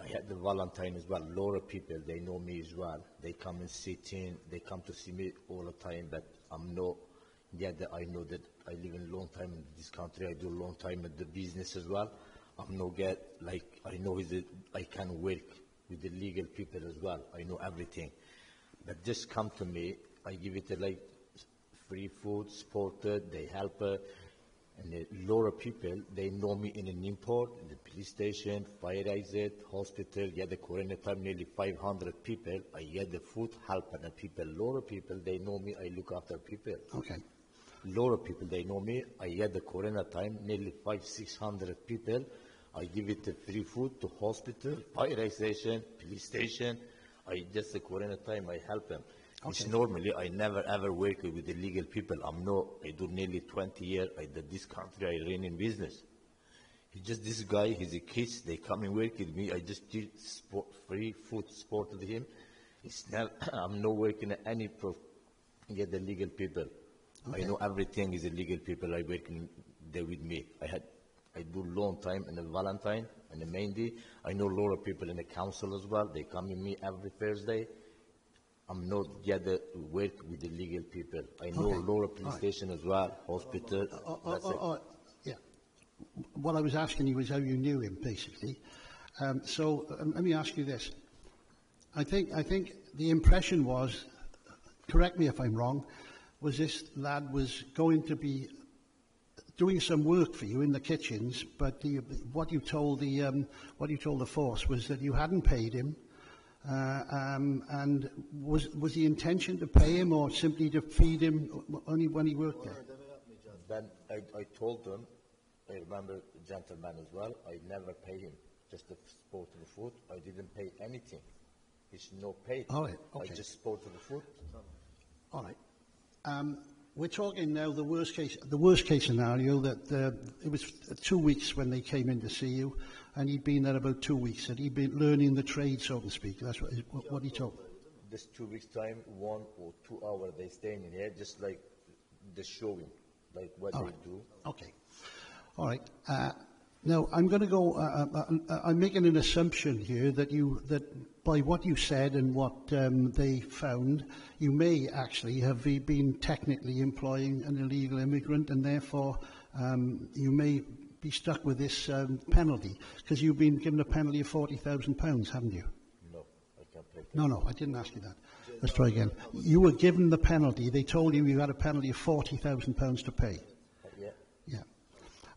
I had the Valentine as well. A lot of people, they know me as well. They come and sit in. They come to see me all the time. But I'm not. Yet I know that I live in a long time in this country. I do a long time in the business as well. I'm not I know I can work with the legal people as well. I know everything. But just come to me. I give it free food, supported. They help her. And a lot of people, they know me in an import, the police station, fire exit, hospital, the corona time, nearly 500 people. I get the food, help the people. A lot of people, they know me, I look after people. Okay. A lot of people, they know me. I get the corona time, nearly 500-600 people. I give it the free food to hospital, fire station, police station. The corona time, I help them. Okay. It's normally, I never ever work with the legal people. I do nearly 20 years. This country, I run in business. This guy, he's a kid. They come and work with me. I just did free food support to him. I'm not working at any get the legal people. Okay. I know everything is illegal people. I work there with me. I do long time in the Valentine and the Maindy. I know a lot of people in the council as well. They come with me every Thursday. I'm not yet work with the legal people. I know Okay. Laura police station as well, hospital. That's it. Yeah. What I was asking you was how you knew him, basically. Let me ask you this. I think the impression was, correct me if I'm wrong, was this lad was going to be doing some work for you in the kitchens, but what you told the force was that you hadn't paid him, and was the intention to pay him or simply to feed him only when he worked there? Then I told them, I remember the gentleman as well, I never pay him, just the sport of the food. I didn't pay anything. He's no paid. All right, okay. I just sport of the food. All right. We're talking now the worst case scenario that it was 2 weeks when they came in to see you, and he'd been there about 2 weeks, and he'd been learning the trade, so to speak. That's what he told. This 2 weeks time, 1 or 2 hours they staying in here, just like the showing, like what All they right. do. Okay. All right. Now I'm going to go. I'm making an assumption here that by what you said and what they found, you may actually have been technically employing an illegal immigrant, and therefore you may be stuck with this penalty, because you've been given a penalty of £40,000, haven't you? No, I can't pay. No, I didn't ask you that. Let's try again. You were given the penalty. They told you had a penalty of £40,000 to pay. Yeah, Yeah.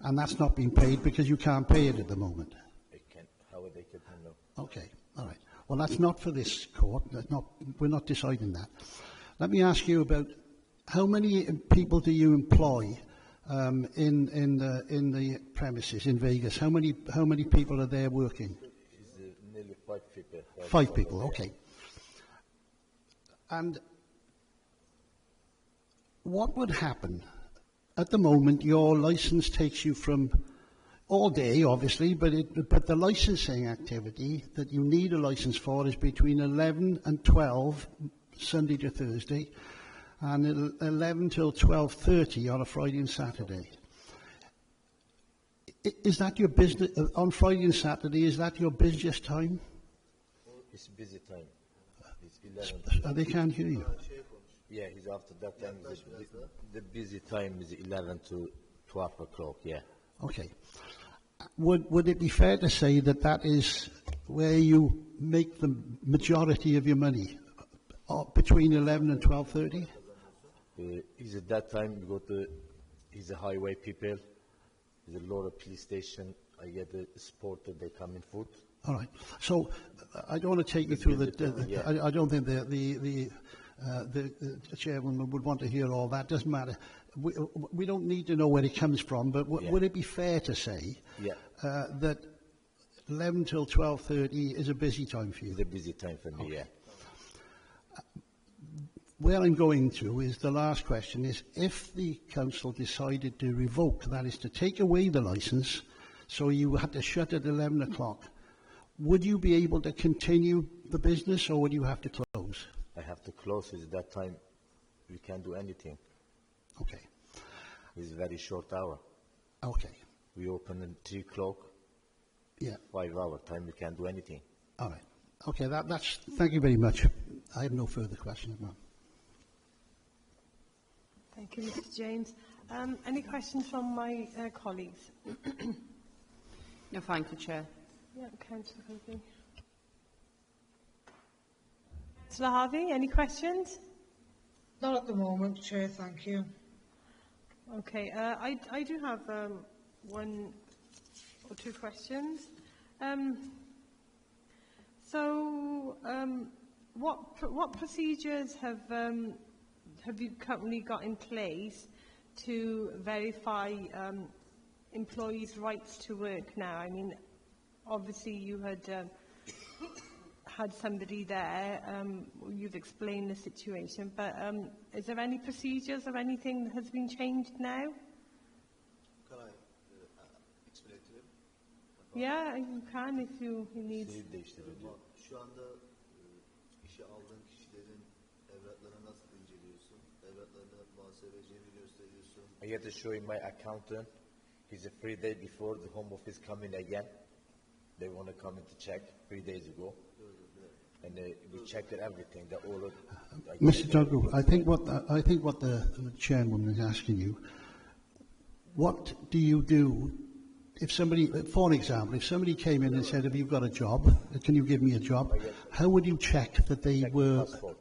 And that's not been paid because you can't pay it at the moment. I can't. How would they get me? No. Okay, all right. Well, that's not for this court. We're not deciding that. Let me ask you about how many people do you employ in the premises in Vegas? How many people are there working? It's nearly 5 people. 5 people. Okay. And what would happen? At the moment, your license takes you from all day, obviously, but the licensing activity that you need a license for is between 11 and 12, Sunday to Thursday, and 11 till 12:30 on a Friday and Saturday. Is that your business on Friday and Saturday? Is that your busiest time? It's busy time. It's 11. They can't hear you. Yeah, he's after that time. The busy time is 11 to 12 o'clock, yeah. Okay. Would it be fair to say that that is where you make the majority of your money, between 11 and 12:30? He's at that time, you go to, he's a highway people, there's a lot of police station, I get the sport that they come in foot. All right. So I don't want to take you through I don't think the chairwoman would want to hear all that. Doesn't matter. We don't need to know where it comes from, but would it be fair to say that 11 till 12:30 is a busy time for you? It's a busy time for me, yeah. Where I'm going to is the last question is, if the council decided to revoke, that is to take away the licence, so you had to shut at 11 o'clock, would you be able to continue the business, or would you have to close? I have to close it at that time. We can't do anything. Okay. It's a very short hour. Okay. We open at 3 o'clock. Yeah. 5 hour time, we can't do anything. All right. Okay, that's, thank you very much. I have no further questions, ma'am. Thank you, Mr. James. Any questions from my colleagues? No, thank you, Chair. Yeah, Councillor Harvey. Councillor Harvey, any questions? Not at the moment, Chair, thank you. Okay, I do have 1 or 2 questions. What procedures have you currently got in place to verify employees' rights to work now? I mean, obviously you had somebody there, you've explained the situation, but is there any procedures or anything that has been changed now? Can I explain to him? Yeah, you can if you need. Şu anda işe aldığın kişilerin evraklarını nasıl inceliyorsun? Evraklarını muhasebeciye gösteriyorsun. I had to show him my accountant. He's a 3 days before the home office coming again. They want to come in to check 3 days ago. and we checked everything. The all of, Mr. Douglas, I think what the chairman is asking you, what do you do if somebody, for example, if somebody came in and said, "Have you got a job? Can you give me a job?" How would you check that they were passport,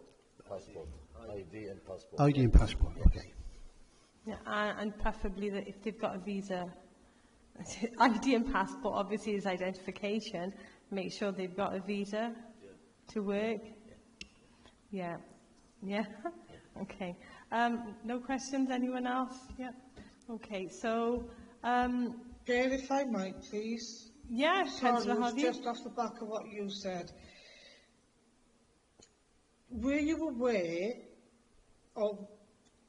ID and passport. ID and passport? Okay. Yeah, and preferably that if they've got a visa, ID and passport obviously is identification. Make sure they've got a visa to work. Yeah. Okay. No questions? Anyone else? Yeah. Okay. So. Chair, if I might, please. Yeah, Sorry, Councillor Harvey. just off the back of what you said. Were you aware, or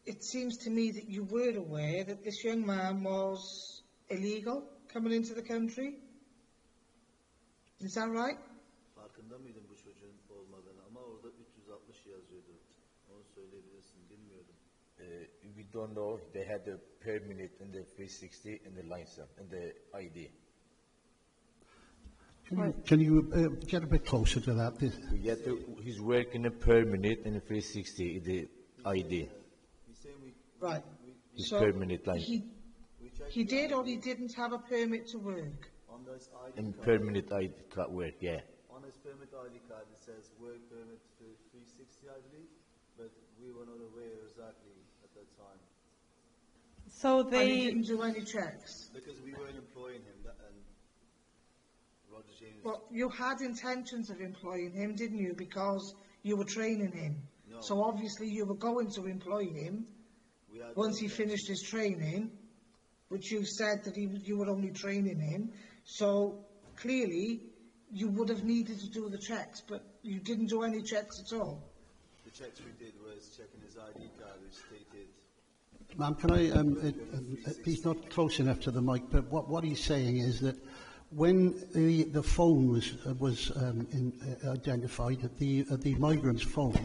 it seems to me that you were aware, that this young man was illegal coming into the country? Is that right? Farkında mıydın bu çocuğun olmadığını? Ama orada 360 yazıyordu. Onu söyleyebilirsin, bilmiyordum. We don't know. They had the permit in the 360 and the license and the ID. Can you get a bit closer to that? He's working a permanent in the 360, the ID. Right. His So permanent license. he did or he didn't have a permit to work? On this ID And card, permanent ID card work, yeah. on his permit ID card, it says work permit to 360, I believe, but we were not aware exactly at that time. So And he they. didn't do any checks? Because we weren't employing him, and Roger James... Well, you had intentions of employing him, didn't you? Because you were training him. No. So obviously you were going to employ him we had once no he finished his training, which you said that you were only training him. So clearly you would have needed to do the checks, but you didn't do any checks at all. The checks we did was checking his ID card, which stated... Ma'am, can I, he's not close enough to the mic, but what he's saying is that when the phone was identified, the migrant's phone,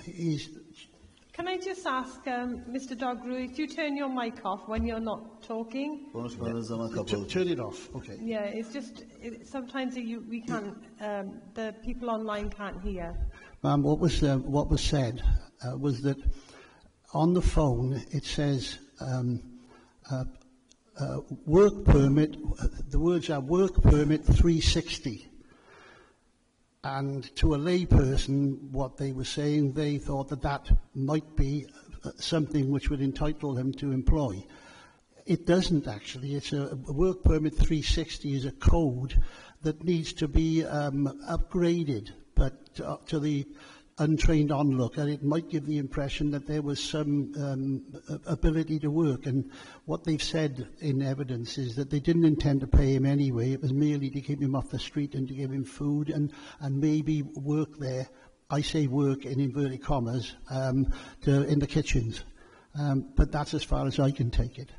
he's... Can I just ask, Mr. Dogru, if you turn your mic off when you're not talking? Konuşmanız zaman kapalı. Turn it off, okay. Yeah, it's just, sometimes we can't, the people online can't hear. Ma'am, what was said was that on the phone it says work permit, the words are work permit 360. And to a layperson, what they were saying, they thought that that might be something which would entitle them to employ. It doesn't actually. It's a work permit 360 is a code that needs to be upgraded, but to the untrained onlooker, it might give the impression that there was some ability to work. And what they've said in evidence is that they didn't intend to pay him anyway. It was merely to keep him off the street and to give him food and maybe work there. I say work in inverted commas, in the kitchens. But that's as far as I can take it.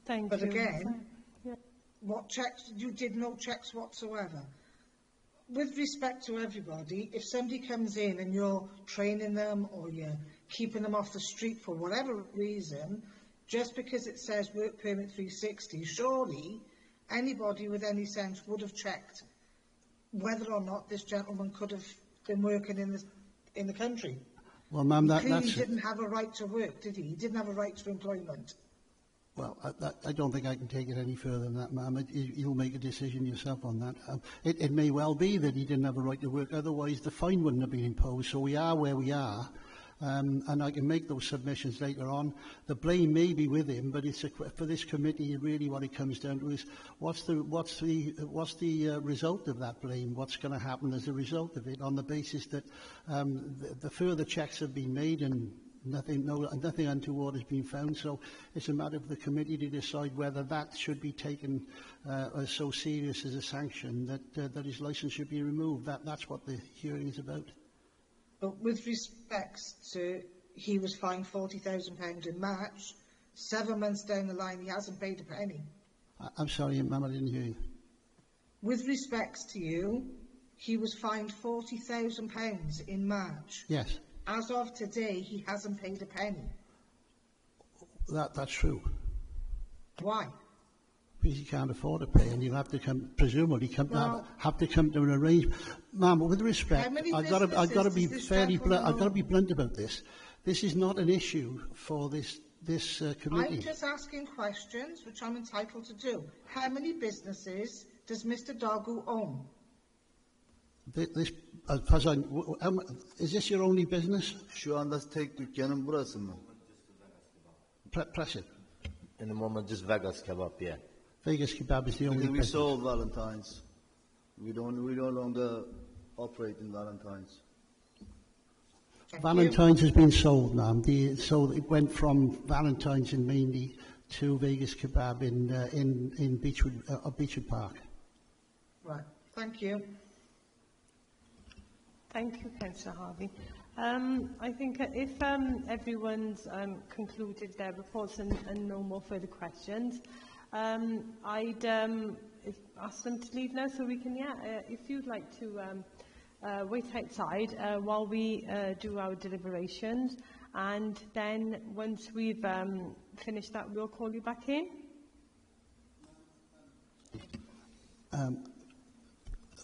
Thank But you. again, what checks? You did no checks whatsoever. With respect to everybody, if somebody comes in and you're training them or you're keeping them off the street for whatever reason, just because it says work permit 360, surely anybody with any sense would have checked whether or not this gentleman could have been working in the country. Well, ma'am, He clearly that's... didn't have a right to work, did he? He didn't have a right to employment. Well, I don't think I can take it any further than that, ma'am. You'll make a decision yourself on that. It may well be that he didn't have a right to work, otherwise the fine wouldn't have been imposed. So we are where we are, and I can make those submissions later on. The blame may be with him, but it's for this committee, really what it comes down to is what's the result of that blame? What's going to happen as a result of it, on the basis that the further checks have been made and nothing untoward has been found, so it's a matter of the committee to decide whether that should be taken as so serious as a sanction that his licence should be removed. That's what the hearing is about. But with respect to, he was fined £40,000 in March. 7 months down the line, he hasn't paid a penny. I'm sorry, ma'am, I didn't hear you. With respect to you, he was fined £40,000 in March. Yes. As of today, he hasn't paid a penny. That's true. Why? because he can't afford to pay, and you'll have to come, presumably, have to come to an arrangement. Ma'am, with respect, I've got to be fairly blunt. I've got to be blunt about this. This is not an issue for this committee. I'm just asking questions, which I'm entitled to do. How many businesses does Mr. Dargu own? This, is this your only business? Şu anda tek dükkanım burası mı? Press it. In the moment, just Vegas Kebab, yeah. Vegas Kebab is the only We business. sold Valentine's. We no longer operate in Valentine's. Valentine's has been sold, ma'am. So it went from Valentine's in mainly to Vegas Kebab in Beechwood Park. Right. Thank you. Thank you, Councillor Harvey. I think if everyone's concluded their reports and no more further questions, I'd ask them to leave now so we can, if you'd like to wait outside while we do our deliberations, and then once we've finished that, we'll call you back in.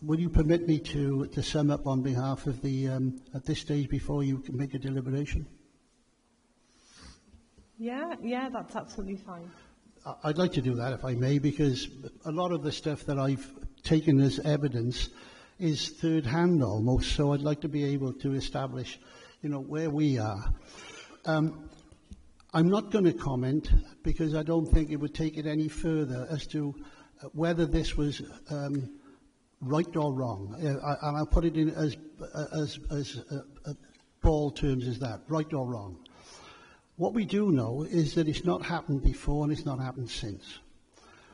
Will you permit me to sum up on behalf of the, at this stage before you can make a deliberation? Yeah, that's absolutely fine. I'd like to do that, if I may, because a lot of the stuff that I've taken as evidence is third-hand almost, so I'd like to be able to establish, where we are. I'm not going to comment, because I don't think it would take it any further as to whether this was right or wrong, and I'll put it in as bald terms as that, right or wrong. What we do know is that it's not happened before and it's not happened since.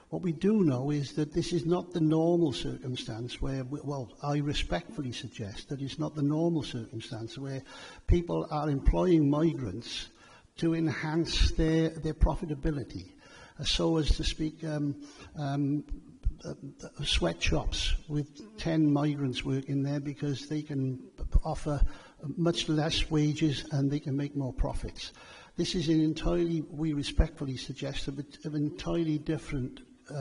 What we do know is that this is not the normal circumstance where, I respectfully suggest that it's not the normal circumstance where people are employing migrants to enhance their profitability, so as to speak, sweatshops with 10 migrants working there because they can offer much less wages and they can make more profits. This is an entirely, we respectfully suggest, of an entirely different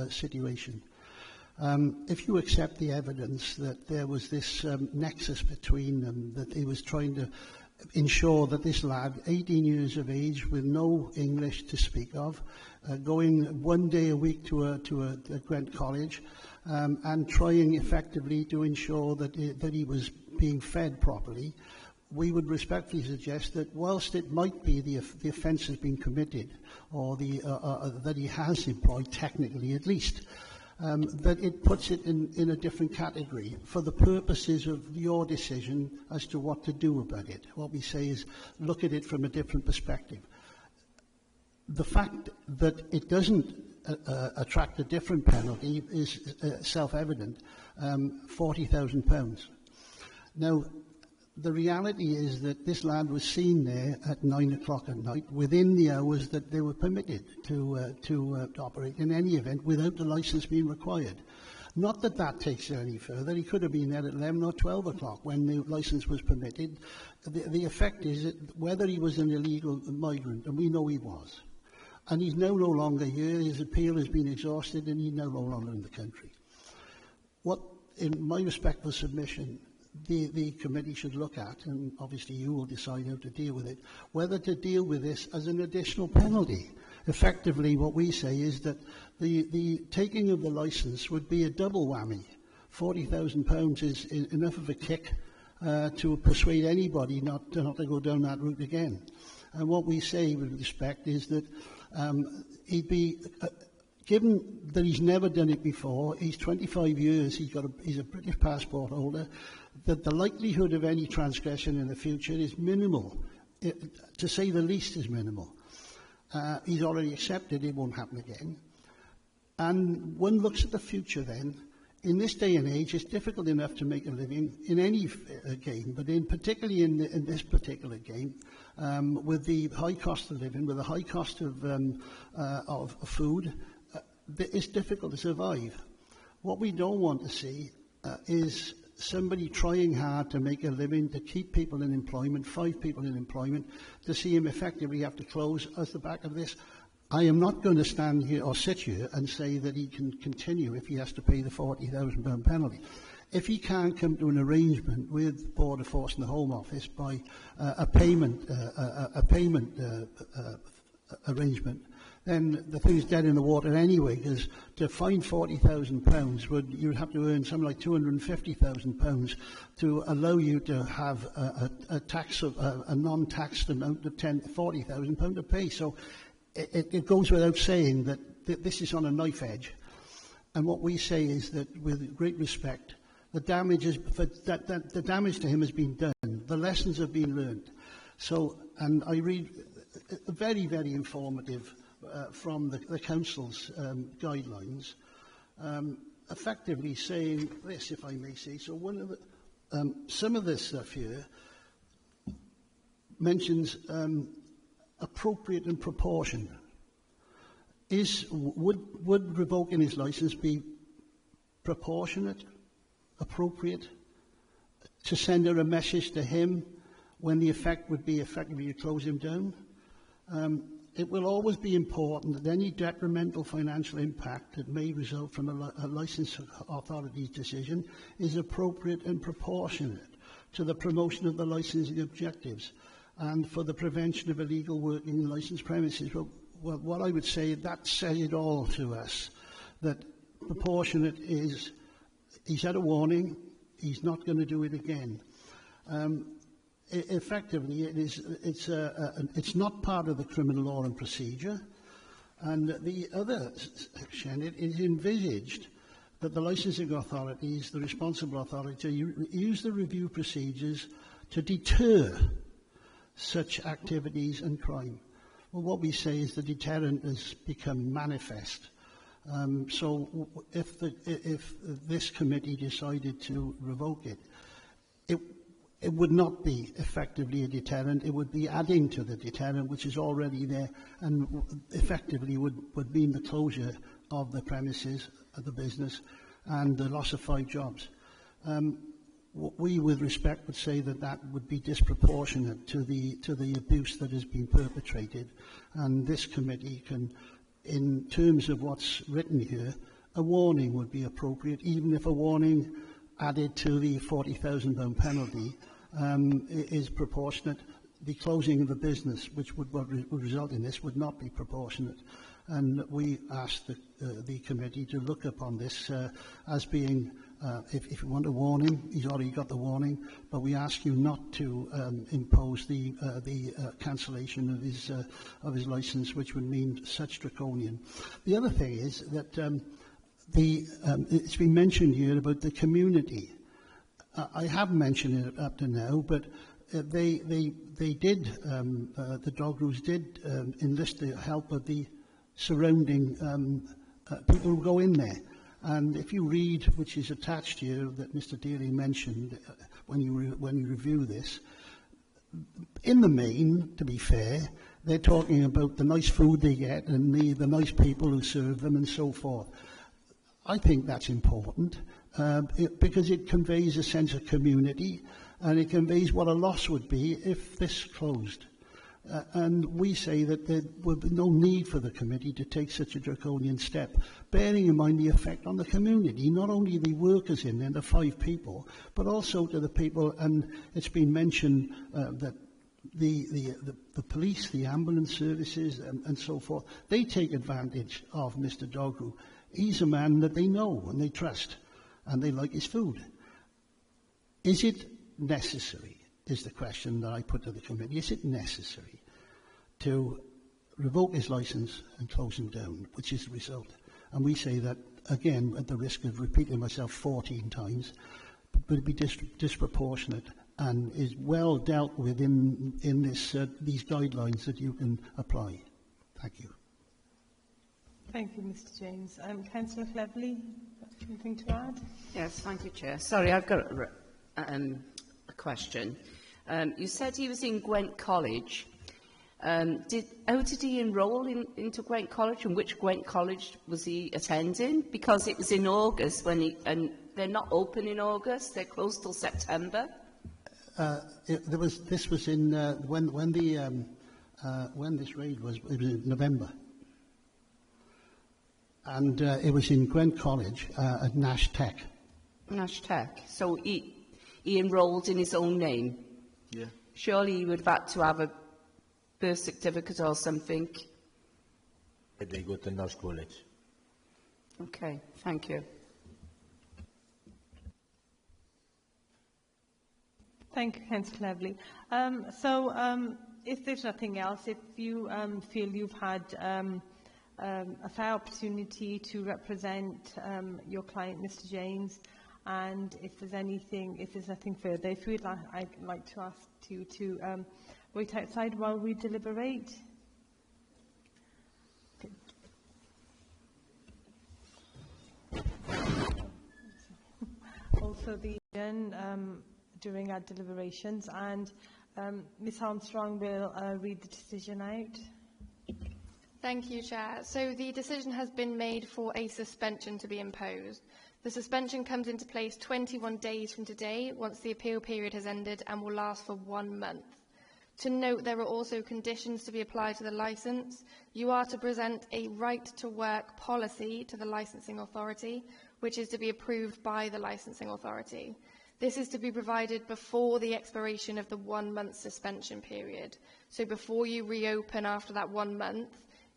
situation. If you accept the evidence that there was this nexus between them, that he was trying to ensure that this lad, 18 years of age, with no English to speak of, going one day a week to a Gwent college, and trying effectively to ensure that he was being fed properly, we would respectfully suggest that whilst it might be the offence has been committed, or that he has employed, technically at least, that it puts it in a different category for the purposes of your decision as to what to do about it. What we say is look at it from a different perspective. The fact that it doesn't attract a different penalty is self-evident, £40,000. Now, the reality is that this lad was seen there at 9 o'clock at night, within the hours that they were permitted to operate in any event, without the licence being required. Not that that takes it any further. He could have been there at 11 or 12 o'clock when the licence was permitted. The effect is that whether he was an illegal migrant, and we know he was, and he's now no longer here, his appeal has been exhausted, and he's now no longer in the country. What, in my respectful submission, the committee should look at, and obviously you will decide how to deal with it, whether to deal with this as an additional penalty. Effectively, what we say is that the taking of the licence would be a double whammy. £40,000 is enough of a kick to persuade anybody not to go down that route again. And what we say with respect is that he'd be... given that he's never done it before, he's 25 years, he's a British passport holder, that the likelihood of any transgression in the future is minimal. To say the least is minimal. He's already accepted it won't happen again. And one looks at the future then. In this day and age, it's difficult enough to make a living in any game, but particularly in this particular game, with the high cost of living, with the high cost of food, it's difficult to survive. What we don't want to see is somebody trying hard to make a living, to keep people in employment, 5 people in employment, to see him effectively have to close as the back of this. I am not going to stand here or sit here and say that he can continue if he has to pay the £40,000 penalty. If he can't come to an arrangement with Border Force and the Home Office by a payment arrangement, then the thing is dead in the water anyway, because to find £40,000 you'd have to earn something like £250,000 to allow you to have a tax of a non-taxed amount of £40,000 to pay. So it goes without saying that this is on a knife edge. And what we say is that, with great respect, the damage to him has been done. The lessons have been learned. So, and I read very, very informative from the council's guidelines, effectively saying this, if I may say. So, one of the, some of this stuff here mentions appropriate and proportion. Would revoking his licence be proportionate, appropriate, to send a message to him when the effect would be effectively to close him down? It will always be important that any detrimental financial impact that may result from a licence authority's decision is appropriate and proportionate to the promotion of the licensing objectives and for the prevention of illegal working in licensed premises. Well, what I would say, that says it all to us, that proportionate is, he's had a warning, he's not going to do it again. Effectively, it's not part of the criminal law and procedure. And the other section, it is envisaged that the licensing authorities, the responsible authority, use the review procedures to deter such activities and crime. Well, what we say is the deterrent has become manifest. So if this committee decided to revoke it, it would not be effectively a deterrent. It would be adding to the deterrent, which is already there, and effectively would mean the closure of the premises of the business and the loss of 5 jobs. We, with respect, would say that that would be disproportionate to the abuse that has been perpetrated, and this committee can, in terms of what's written here, a warning would be appropriate, even if a warning added to the £40,000 penalty is proportionate. The closing of the business, which would result in this, would not be proportionate. And we asked the committee to look upon this as being, if you want to warn him, he's already got the warning, but we ask you not to impose the cancellation of his licence, which would mean such draconian. The other thing is that it's been mentioned here about the community. I have mentioned it up to now, but they did, the dog roos did enlist the help of the surrounding people who go in there. And if you read, which is attached here, that Mr. Dealing mentioned when you review this, in the main, to be fair, they're talking about the nice food they get and the nice people who serve them and so forth. I think that's important because it conveys a sense of community, and it conveys what a loss would be if this closed. And we say that there would be no need for the committee to take such a draconian step, bearing in mind the effect on the community, not only the workers in there, the 5 people, but also to the people, and it's been mentioned that the police, the ambulance services, and so forth, they take advantage of Mr. Dogroo. He's a man that they know and they trust, and they like his food. Is it necessary, is the question that I put to the committee. Is it necessary to revoke his licence and close him down, which is the result? And we say that, again, at the risk of repeating myself 14 times, would be disproportionate and is well dealt with in these guidelines that you can apply. Thank you. Thank you, Mr. James. Councillor Cleverly, anything to add? Yes, thank you, Chair. Sorry, I've got a question. You said he was in Gwent College. How did he enrol into Gwent College, and which Gwent College was he attending? Because it was in August and they're not open in August; they're closed till September. This was in when this raid was. It was in November. and it was in Gwent College at Nash Tech. Nash Tech. So he enrolled in his own name. Yeah. Surely he would have had to have a birth certificate or something. They go to Nash College. Okay, thank you. Thank you, Councillor Cleverly. If there's nothing else, if you feel you've had a fair opportunity to represent your client, Mr. James, and if there's nothing further, if you'd like, I'd like to ask you to wait outside while we deliberate. Okay. Also, during our deliberations, and Ms Armstrong will read the decision out. Thank you, Chair. So the decision has been made for a suspension to be imposed. The suspension comes into place 21 days from today, once the appeal period has ended, and will last for 1 month. To note, there are also conditions to be applied to the licence. You are to present a right-to-work policy to the licensing authority, which is to be approved by the licensing authority. This is to be provided before the expiration of the 1 month suspension period. So before you reopen after that 1 month,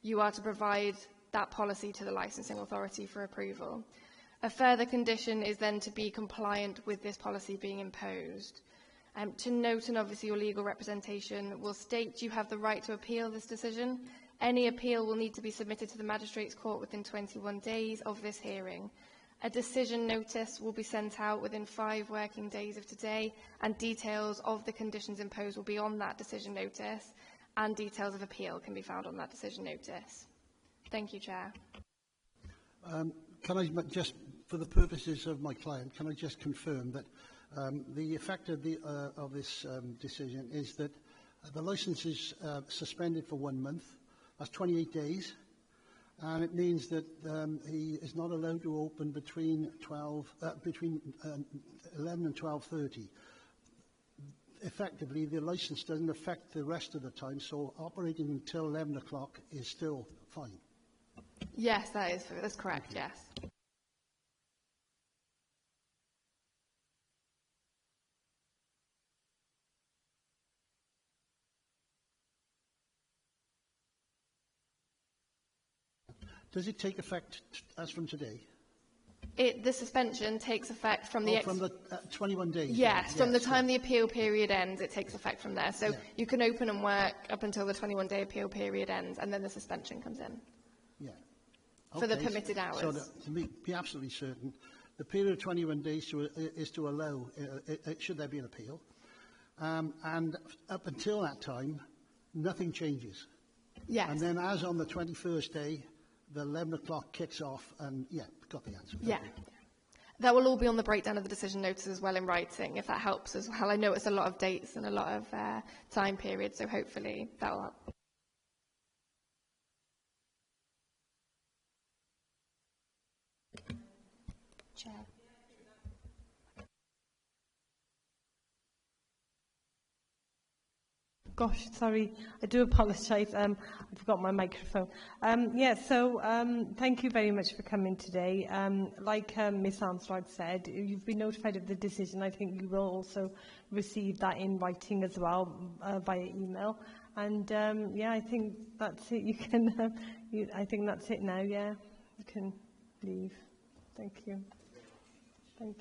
you are to provide that policy to the licensing authority for approval. A further condition is then to be compliant with this policy being imposed. To note, and obviously your legal representation will state you have the right to appeal this decision. Any appeal will need to be submitted to the Magistrates' Court within 21 days of this hearing. A decision notice will be sent out within 5 working days of today, and details of the conditions imposed will be on that decision notice, and details of appeal can be found on that decision notice. Thank you, Chair. Can I just, for the purposes of my client, can I just confirm that the effect of this decision is that the licence is suspended for 1 month. That's 28 days. And it means that he is not allowed to open between 11 and 12:30. Effectively, the licence doesn't affect the rest of the time, so operating until 11 o'clock is still fine. Yes, that's correct, yes. Does it take effect as from today? The suspension takes effect from the... from the 21 days? Yes, from the time the appeal period ends, it takes effect from there. So you can open and work up until the 21-day appeal period ends, and then the suspension comes in. Yeah. Okay. For the permitted hours. So to be absolutely certain, the period of 21 days is to allow, should there be an appeal, and up until that time, nothing changes. Yes. And then as on the 21st day, the 11 o'clock kicks off, and got the answer. Yeah. That will all be on the breakdown of the decision notice as well in writing, if that helps as well. I know it's a lot of dates and a lot of time periods, so hopefully that will help. Chair. Gosh, sorry, I do apologise. I forgot my microphone. Thank you very much for coming today. Like Ms Armstrong said, you've been notified of the decision. I think you will also receive that in writing as well via email. And I think that's it. You can. I think that's it now. Yeah, you can leave. Thank you. Thank you.